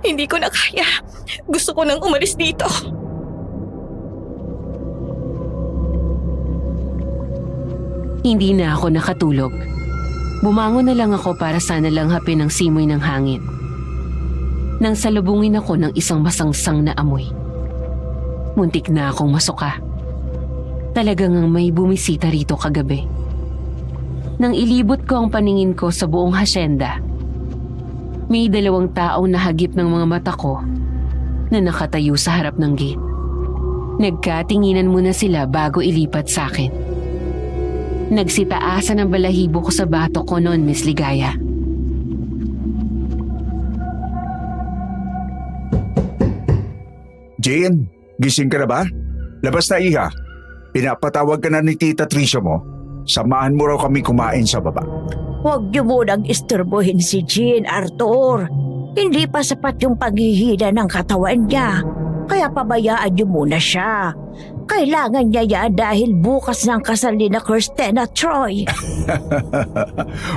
Hindi ko na kaya. Gusto ko nang umalis dito. Hindi na ako nakatulog. Bumangon na lang ako para sana lang hapin ang simoy ng hangin. Nang salubungin ako ng isang masangsang na amoy. Muntik na akong masuka. Talagang may bumisita rito kagabi. Nang ilibot ko ang paningin ko sa buong hasyenda, may 2 taong nahagip ng mga mata ko na nakatayo sa harap ng gate. Nagkatinginan muna sila bago ilipat sa akin. Nagsitaasan ang balahibo ko sa batok ko noon, Miss Ligaya. Jane, gising ka na ba? Labas na, Iha. Pinapatawag ka na ni Tita Tricia mo. Samahan mo raw kami kumain sa baba. Huwag niyo munang istorbohin si Jean, Arthur. Hindi pa sapat yung paghihina ng katawan niya. Kaya pabayaan niyo muna siya. Kailangan niya yan dahil bukas ng kasal ni na Kirsten at Troy.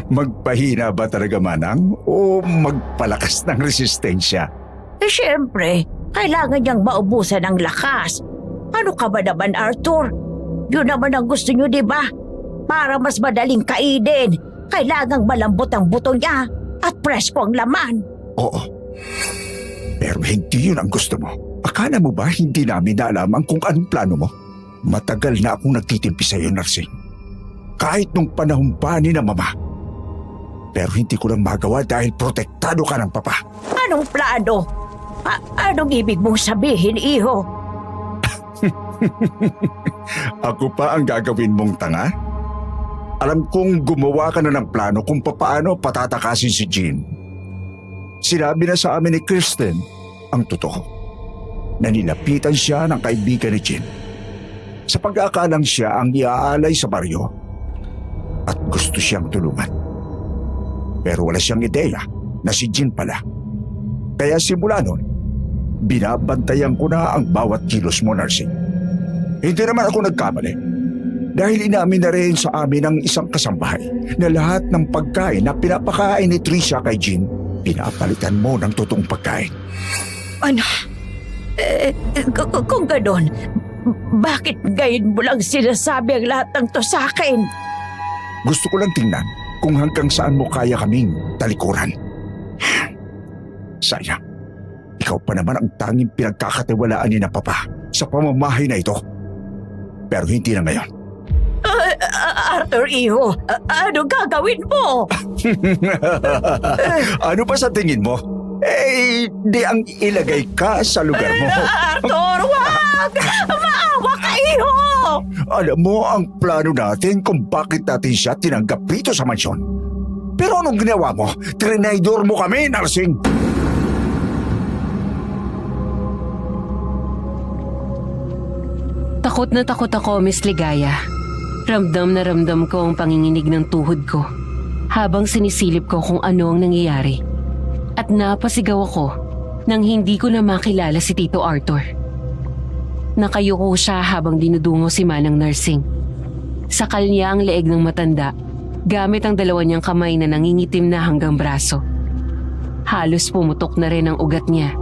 Magpahina ba talaga, Manang? O magpalakas ng resistensya? Siyempre, kailangan niyang maubusan ng lakas. Ano ka ba naman, Arthur? Yun naman ang gusto niyo, di ba? Para mas madaling kainin, kailangang malambot ang buto niya at presko ang laman. Oo. Pero hindi yun ang gusto mo. Akala mo ba hindi namin naalaman kung anong plano mo? Matagal na akong nagtitimpi sa iyo, Narsing. Kahit nung panahon pa ni na Mama. Pero hindi ko lang magawa dahil protektado ka ng Papa. Anong plano? Anong ibig mong sabihin, iho? Ako pa ang gagawin mong tanga? Alam kong gumawa ka na ng plano kung papaano patatakasin si Jean. Sinabi na sa amin ni Kristen ang totoo. Na nilapitan siya ng kaibigan ni Jean. Sa pag-aakalang siya ang iaalay sa baryo at gusto siyang tulungan. Pero wala siyang ideya na si Jean pala. Kaya simula noon, binabantayan ko na ang bawat kilos mo, Narsing. Hindi naman ako nagkamali. Dahil inamin na rin sa amin ng isang kasambahay na lahat ng pagkain na pinapakain ni Trisha kay Jean, pinapalitan mo ng totoong pagkain. Ano? Kung ganon, bakit ngayon mo lang sinasabi ang lahat ng to sa akin? Gusto ko lang tingnan kung hanggang saan mo kaya kaming talikuran. Sayang, ikaw pa naman ang tanging pinagkakatiwalaan ni na Papa sa pamamahay na ito. Pero hindi na ngayon. Arthur, iho, ano gagawin mo? Ano pa sa tingin mo? Di ang ilagay ka sa lugar mo. Arthur, wag! Maawa ka, iho! Alam mo ang plano natin kung bakit natin siya tinanggap dito sa mansyon. Pero anong ginawa mo? Trinaydor mo kami, Narsing! Takot na takot ako, Miss Ligaya. Ramdam na ramdam ko ang panginginig ng tuhod ko habang sinisilip ko kung ano ang nangyayari. At napasigaw ako nang hindi ko na makilala si Tito Arthur. Nakayuko siya habang dinudungo si Manang Nursing. Sakal niya ang leeg ng matanda gamit ang dalawa niyang kamay na nangingitim na hanggang braso. Halos pumutok na rin ang ugat niya.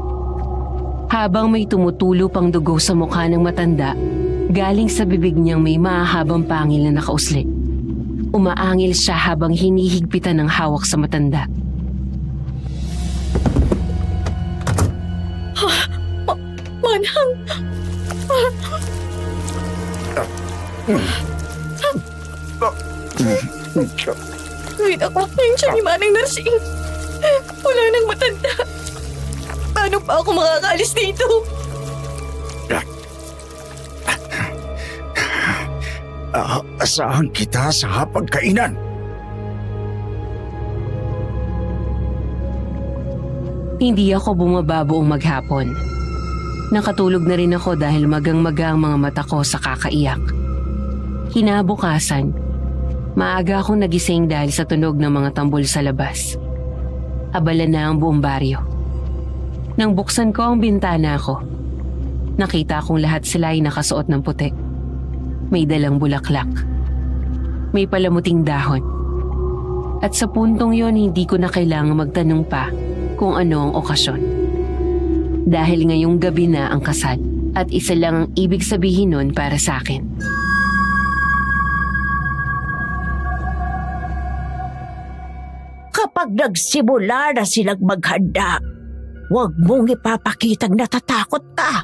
Habang may tumutulo pang dugo sa mukha ng matanda, galing sa bibig niyang may mahahabang pangil na nakausli. Umaangil siya habang hinihigpitan ng hawak sa matanda. Manang! Wait ako, yung siya ni Manang Nursing. Wala nang matanda. Paano pa ako makakaalis dito? Asahan kita sa hapagkainan. Hindi ako bumaba buong maghapon. Nakatulog na rin ako dahil magang-maga ang mga mata ko sa kakaiyak. Kinabukasan, maaga akong nagising dahil sa tunog ng mga tambol sa labas. Abala na ang buong baryo. Nang buksan ko ang bintana ko, nakita kong lahat sila ay nakasuot ng puti. May dalang bulaklak. May palamuting dahon. At sa puntong yon, hindi ko na kailangang magtanong pa kung ano ang okasyon. Dahil ngayong gabi na ang kasal at isa lang ang ibig sabihin nun para sa akin. Kapag nagsimula na silang maghanda, huwag mong ipapakitang natatakot ka.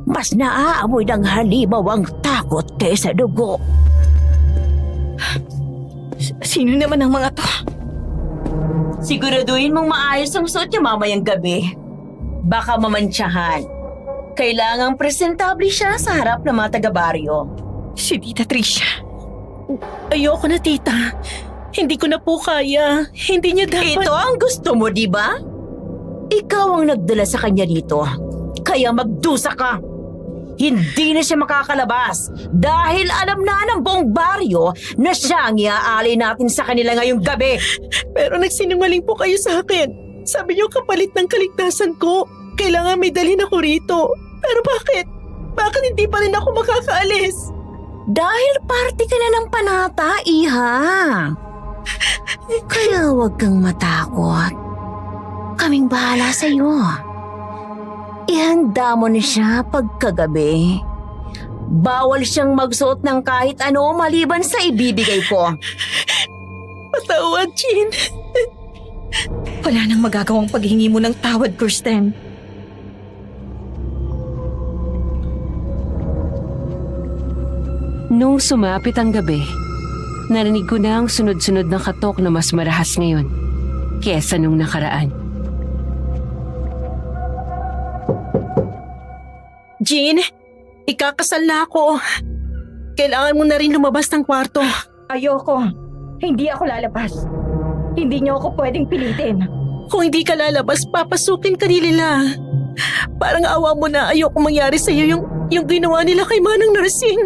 Mas naaamoy ng halimaw ang takot kaysa dugo. Sino naman ang mga to? Siguraduhin mong maayos ang suot niya mamayang gabi. Baka mamantsahan. Kailangang presentable siya sa harap ng mga taga-baryo. Si Tita Trisha. Ayoko na, tita. Hindi ko na po kaya. Hindi niya dapat... Ito ang gusto mo, di ba? Ikaw ang nagdala sa kanya dito. Kaya magdusa ka. Hindi na siya makakalabas dahil alam na ng buong baryo na siya ang iaali natin sa kanila ngayong gabi. Pero nagsinungaling po kayo sa akin. Sabi niyo kapalit ng kaligtasan ko. Kailangan may dalhin ako rito. Pero bakit? Bakit hindi pa rin ako makakaalis? Dahil party ka na ng panata, iha. Kaya huwag kang matakot. Kaming bahala sa iyo. Ihanda mo na siya pagkagabi. Bawal siyang magsuot ng kahit ano maliban sa ibibigay ko. Patawad, Jean. Wala nang magagawang paghingi mo ng tawad, Kirsten. Nung sumapit ang gabi, narinig ko na ang sunod-sunod na katok na mas marahas ngayon kesa nung nakaraan. Jean, ikakasal na ako. Kailangan mo na rin lumabas ng kwarto. Ayoko. Hindi ako lalabas. Hindi niyo ako pwedeng pilitin. Kung hindi ka lalabas, papasukin ka nila. Parang awa mo na ayoko mangyari sa'yo yung ginawa nila kay Manang Nursing.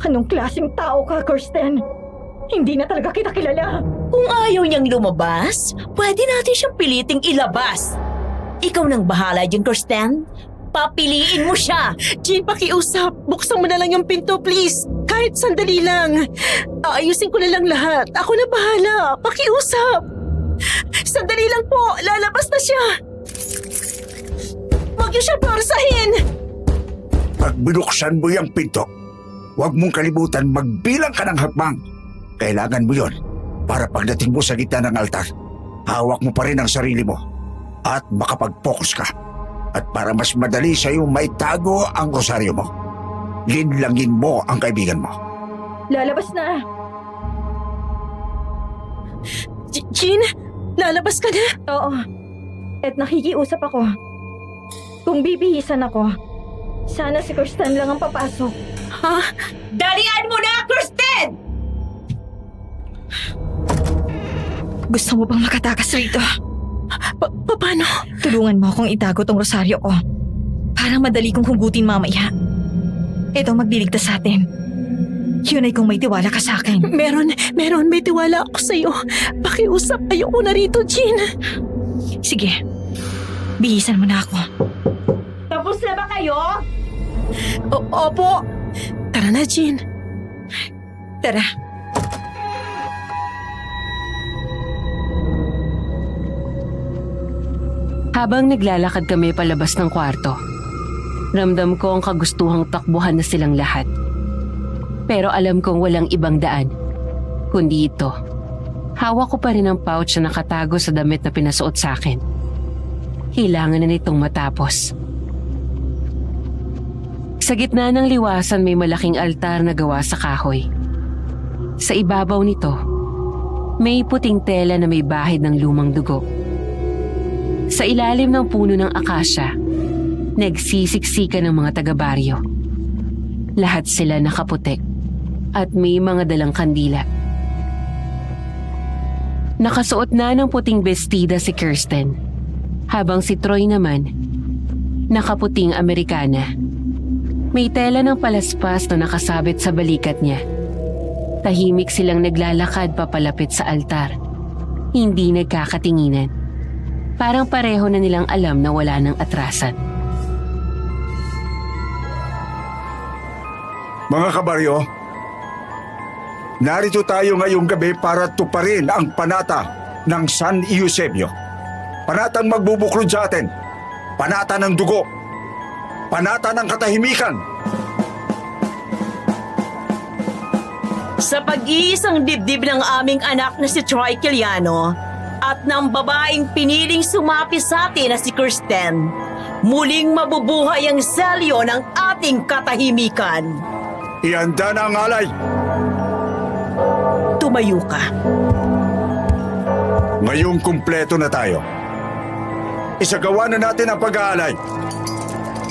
Anong klaseng tao ka, Kirsten? Hindi na talaga kita kilala. Kung ayaw niyang lumabas, pwede natin siyang piliting ilabas. Ikaw nang bahala dyan, Kirsten. Papiliin mo siya. Jean, pakiusap. Buksan mo na lang yung pinto, please. Kahit sandali lang. Aayusin ko na lang lahat. Ako na bahala. Pakiusap. Sandali lang po. Lalabas na siya. Huwag niyo siya parsahin. Pag binuksan mo yung pinto, huwag mong kalimutan magbilang ka ng hakbang. Kailangan mo yon para pagdating mo sa gitna ng altar, hawak mo pa rin ang sarili mo at makapag-focus ka. At para mas madali sa'yo maitago ang rosaryo mo, linlangin mo ang kaibigan mo. Lalabas na. Jean, lalabas ka na? Oo. At nakikiusap ako. Kung bibihisan ako, sana si Kirsten lang ang papasok. Ha? Dalian mo na, Kirsten! Gusto mo bang makatakas rito? Paano? Tulungan mo akong itago tong rosaryo ko. Para madali kong hugutin mamaya. Ito ang magliligtas sa atin. Yun ay kung may tiwala ka sa akin. Meron. May tiwala ako sa'yo. Pakiusap. Ayoko na rito, Jean. Sige. Bihisan mo na ako. Tapos na ba kayo? Opo. Tara na, Jean. Tara. Habang naglalakad kami palabas ng kwarto, ramdam ko ang kagustuhang takbuhan na silang lahat. Pero alam kong walang ibang daan, kundi ito. Hawak ko pa rin ang pouch na nakatago sa damit na pinasuot sa akin. Kailangan na nitong matapos. Sa gitna ng liwasan may malaking altar na gawa sa kahoy. Sa ibabaw nito, may puting tela na may bahid ng lumang dugo. Sa ilalim ng puno ng akasya, nagsisiksikan ng mga taga-baryo. Lahat sila nakaputi at may mga dalang kandila. Nakasuot na ng puting bestida si Kirsten, habang si Troy naman, nakaputing Amerikana. May tela ng palaspas na nakasabit sa balikat niya. Tahimik silang naglalakad papalapit sa altar. Hindi nagkakatinginan. Parang pareho na nilang alam na wala nang atrasan. Mga kabaryo, narito tayo ngayong gabi para tuparin ang panata ng San Eusebio. Panatang magbubuklod sa atin. Panata ng dugo. Panata ng katahimikan. Sa pag-iisang dibdib ng aming anak na si Troy Quiliano at ng babaeng piniling sumapi sa atin na si Kirsten, muling mabubuhay ang selyo ng ating katahimikan. Ihanda na ang alay. Tumayo ka. Ngayong kumpleto na tayo. Isagawa na natin ang pag-aalay.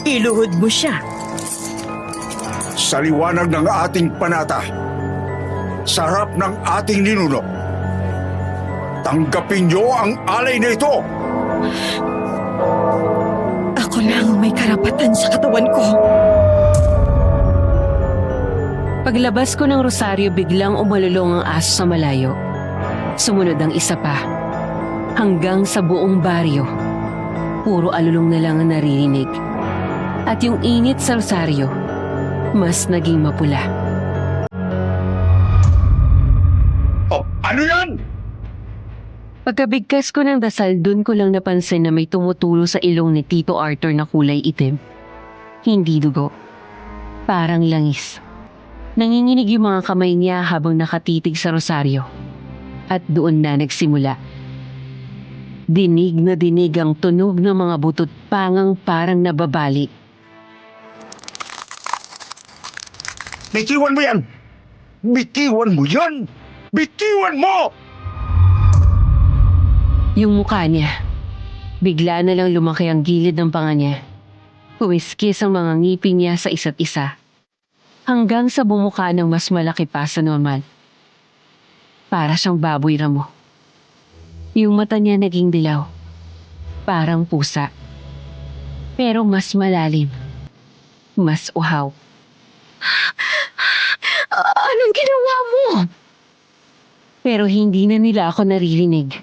Iluhod mo siya. Sa liwanag ng ating panata, sa harap ng ating ninuno, tanggapin niyo ang alay na ito. Ako lang ang may karapatan sa katawan ko. Paglabas ko ng rosaryo, biglang umalulong ang aso sa malayo. Sumunod ang isa pa. Hanggang sa buong baryo, puro alulong na lang ang naririnig. At yung init sa rosaryo, mas naging mapula. Oh, ano yan? Pagkabigkas ko ng dasal, dun ko lang napansin na may tumutulo sa ilong ni Tito Arthur na kulay itim. Hindi dugo. Parang langis. Nanginginig yung mga kamay niya habang nakatitig sa rosaryo. At doon na nagsimula. Dinig na dinig ang tunog ng mga butot pangang parang nababali. Bitiwan mo yan! Bitiwan mo yan! Bitiwan mo! Yung mukha niya, bigla na lang lumaki ang gilid ng panga niya. Kumiskis ang mga ngipin niya sa isa't isa. Hanggang sa bumuka ng mas malaki pa sa normal. Para siyang baboy ramo. Yung mata niya naging dilaw. Parang pusa. Pero mas malalim. Mas uhaw. Anong ginawa mo? Pero hindi na nila ako naririnig.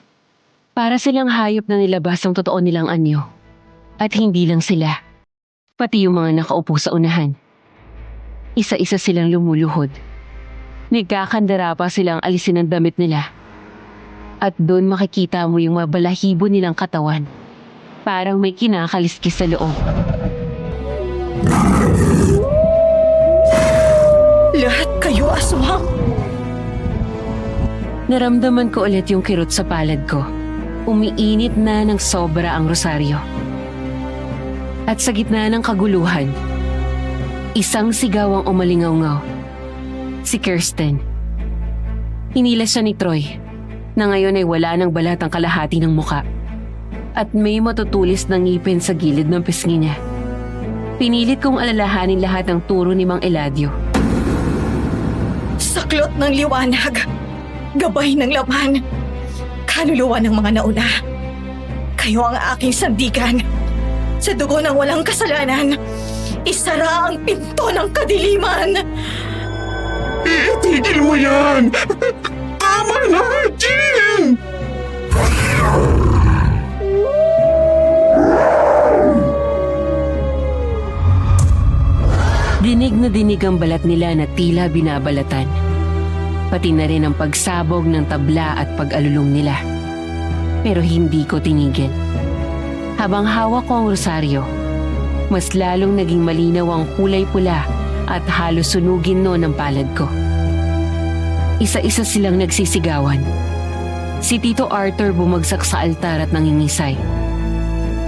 Para silang hayop na nilabas ang totoo nilang anyo. At hindi lang sila. Pati yung mga nakaupo sa unahan. Isa-isa silang lumuluhod. Nagkakandara pa silang alisin ang damit nila. At doon makikita mo yung mabalahibo nilang katawan. Parang may kinakaliskis sa loob. Lahat kayo aswang! Naramdaman ko ulit yung kirot sa palad ko. Umiinit na ng sobra ang rosaryo. At sa gitna ng kaguluhan, isang sigaw ang umalingaw-ngaw. Si Kirsten. Hinila siya ni Troy, na ngayon ay wala ng balat ang kalahati ng muka. At may matutulis na ngipin sa gilid ng pisngi niya. Pinilit kong alalahanin lahat ng turo ni Mang Eladio. Saklot ng liwanag, gabay ng laman, kaluluwa ng mga nauna. Kayo ang aking sandigan. Sa dugo ng walang kasalanan, isara ang pinto ng kadiliman. Itigil mo yan! Tama na, Jean! Dinig na dinig ang balat nila na tila binabalatan. Pati na rin ang pagsabog ng tabla at pag-alulong nila. Pero hindi ko tinigil. Habang hawak ko ang rosaryo, mas lalong naging malinaw ang kulay pula at halos sunugin no ng palad ko. Isa-isa silang nagsisigawan. Si Tito Arthur bumagsak sa altar at nangingisay.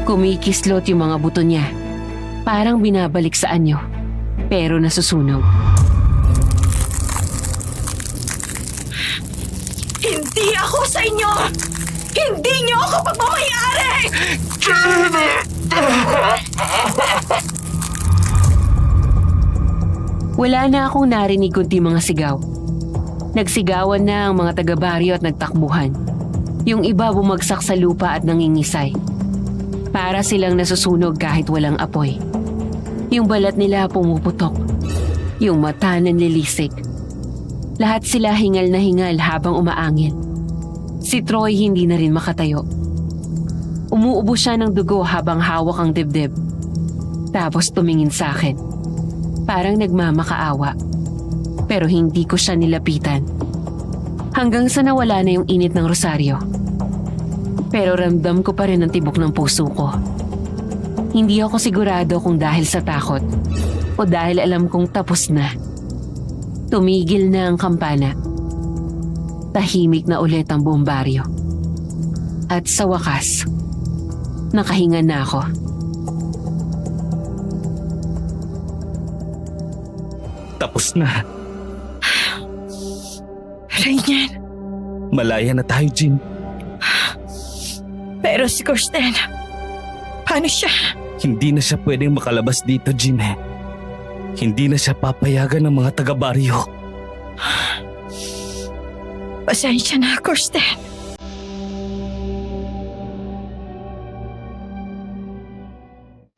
Kumikislot yung mga buto niya, parang binabalik sa anyo, pero nasusunog. Hindi ako sa inyo! Hindi niyo ako pagmamayari! Wala na akong narinig kundi mga sigaw. Nagsigawan na ang mga taga-baryo at nagtakbuhan. Yung iba bumagsak sa lupa at nangingisay. Para silang nasusunog kahit walang apoy. Yung balat nila pumuputok. Yung mata nanlilisik. Lahat sila hingal na hingal habang umaangin. Si Troy hindi na rin makatayo. Umuubo siya ng dugo habang hawak ang dibdib. Tapos tumingin sa akin. Parang nagmamakaawa. Pero hindi ko siya nilapitan. Hanggang sa nawala na yung init ng rosaryo. Pero ramdam ko pa rin ang tibok ng puso ko. Hindi ako sigurado kung dahil sa takot o dahil alam kong tapos na. Tumigil na ang kampana. Tahimik na ulit ang buong baryo. At sa wakas, nakahinga na ako. Tapos na. Rainier, Malaya na tayo, Jean. pero si Kirsten, paano siya? Hindi na siya pwedeng makalabas dito, Jean. Hindi na siya papayagan ng mga taga-baryo. Pasensya na, Kirsten.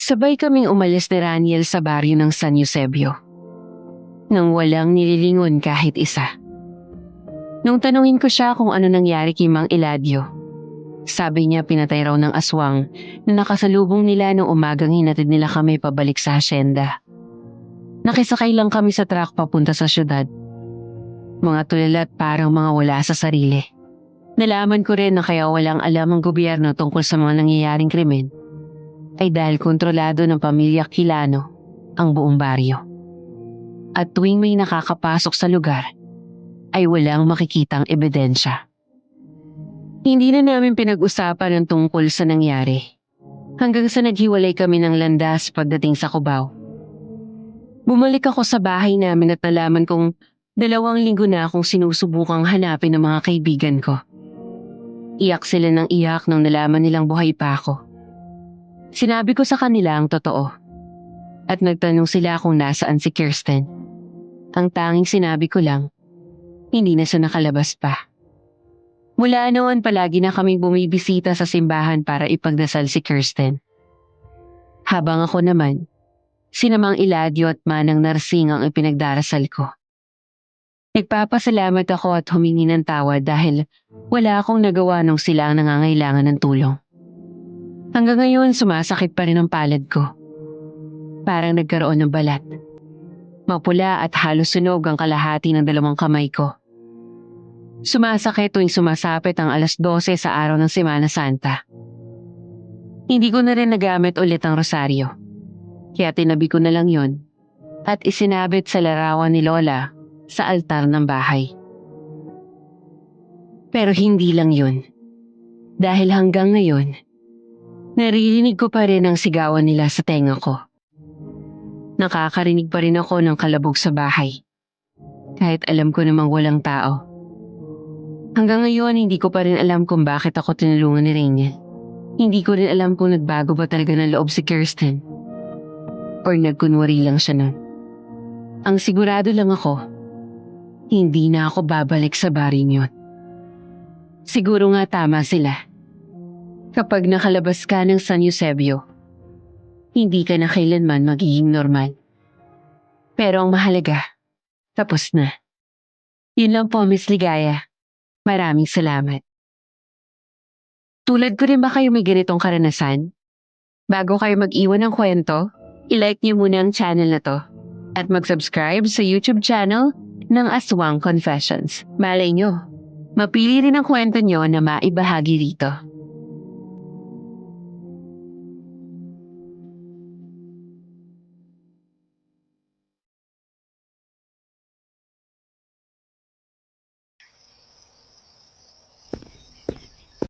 Sabay kaming umalis ni Raniel sa baryo ng San Eusebio. Nang walang nililingon kahit isa. Nung tanungin ko siya kung ano nangyari kay Mang Eladio, sabi niya pinatay raw ng aswang na nakasalubong nila nung umagang hinatid nila kami pabalik sa hasyenda. Nakisakay lang kami sa truck papunta sa syudad. Mga tulalat parang mga wala sa sarili. Nalaman ko rin na kaya walang alam ang gobyerno tungkol sa mga nangyayaring krimen ay dahil kontrolado ng pamilya Quilano ang buong baryo. At tuwing may nakakapasok sa lugar, ay walang makikitang ebidensya. Hindi na namin pinag-usapan ang tungkol sa nangyari. Hanggang sa naghiwalay kami ng landas pagdating sa Cubao. Bumalik ako sa bahay namin at nalaman kong 2 linggo na akong sinusubukang hanapin ng mga kaibigan ko. Iyak sila ng iyak nang nalaman nilang buhay pa ako. Sinabi ko sa kanila ang totoo. At nagtanong sila kung nasaan si Kirsten. Ang tanging sinabi ko lang, hindi na siya nakalabas pa. Mula noon palagi na kaming bumibisita sa simbahan para ipagdasal si Kirsten. Habang ako naman, sinamang Eladio at Manang Narsing ang ipinagdarasal ko. Nagpapasalamat ako at humingi ng tawad dahil wala akong nagawa nung sila ang nangangailangan ng tulong. Hanggang ngayon sumasakit pa rin ang palad ko. Parang nagkaroon ng balat. Mapula at halos sunog ang kalahati ng dalawang kamay ko. Sumasakit tuwing sumasapit ang 12:00 sa araw ng Semana Santa. Hindi ko na rin nagamit ulit ang rosaryo. Kaya tinabi ko na lang yon at isinabit sa larawan ni Lola sa altar ng bahay. Pero hindi lang yun. Dahil hanggang ngayon, naririnig ko pa rin ang sigawan nila sa tenga ko. Nakakarinig pa rin ako ng kalabog sa bahay. Kahit alam ko namang walang tao. Hanggang ngayon, hindi ko pa rin alam kung bakit ako tinulungan ni Rainier. Hindi ko rin alam kung nagbago ba talaga ng loob si Kirsten. Or nagkunwari lang siya nun. Ang sigurado lang ako, hindi na ako babalik sa baring yun. Siguro nga tama sila. Kapag nakalabas ka ng San Eusebio, hindi ka na kailanman magiging normal. Pero ang mahalaga, tapos na. Yun lang po, Miss Ligaya. Maraming salamat. Tulad ko rin ba kayo may ganitong karanasan? Bago kayo mag-iwan ng kwento, i-like niyo muna ang channel na to at mag-subscribe sa YouTube channel ng Aswang Confessions. Malay nyo, mapili rin ang kwento nyo na maibahagi rito.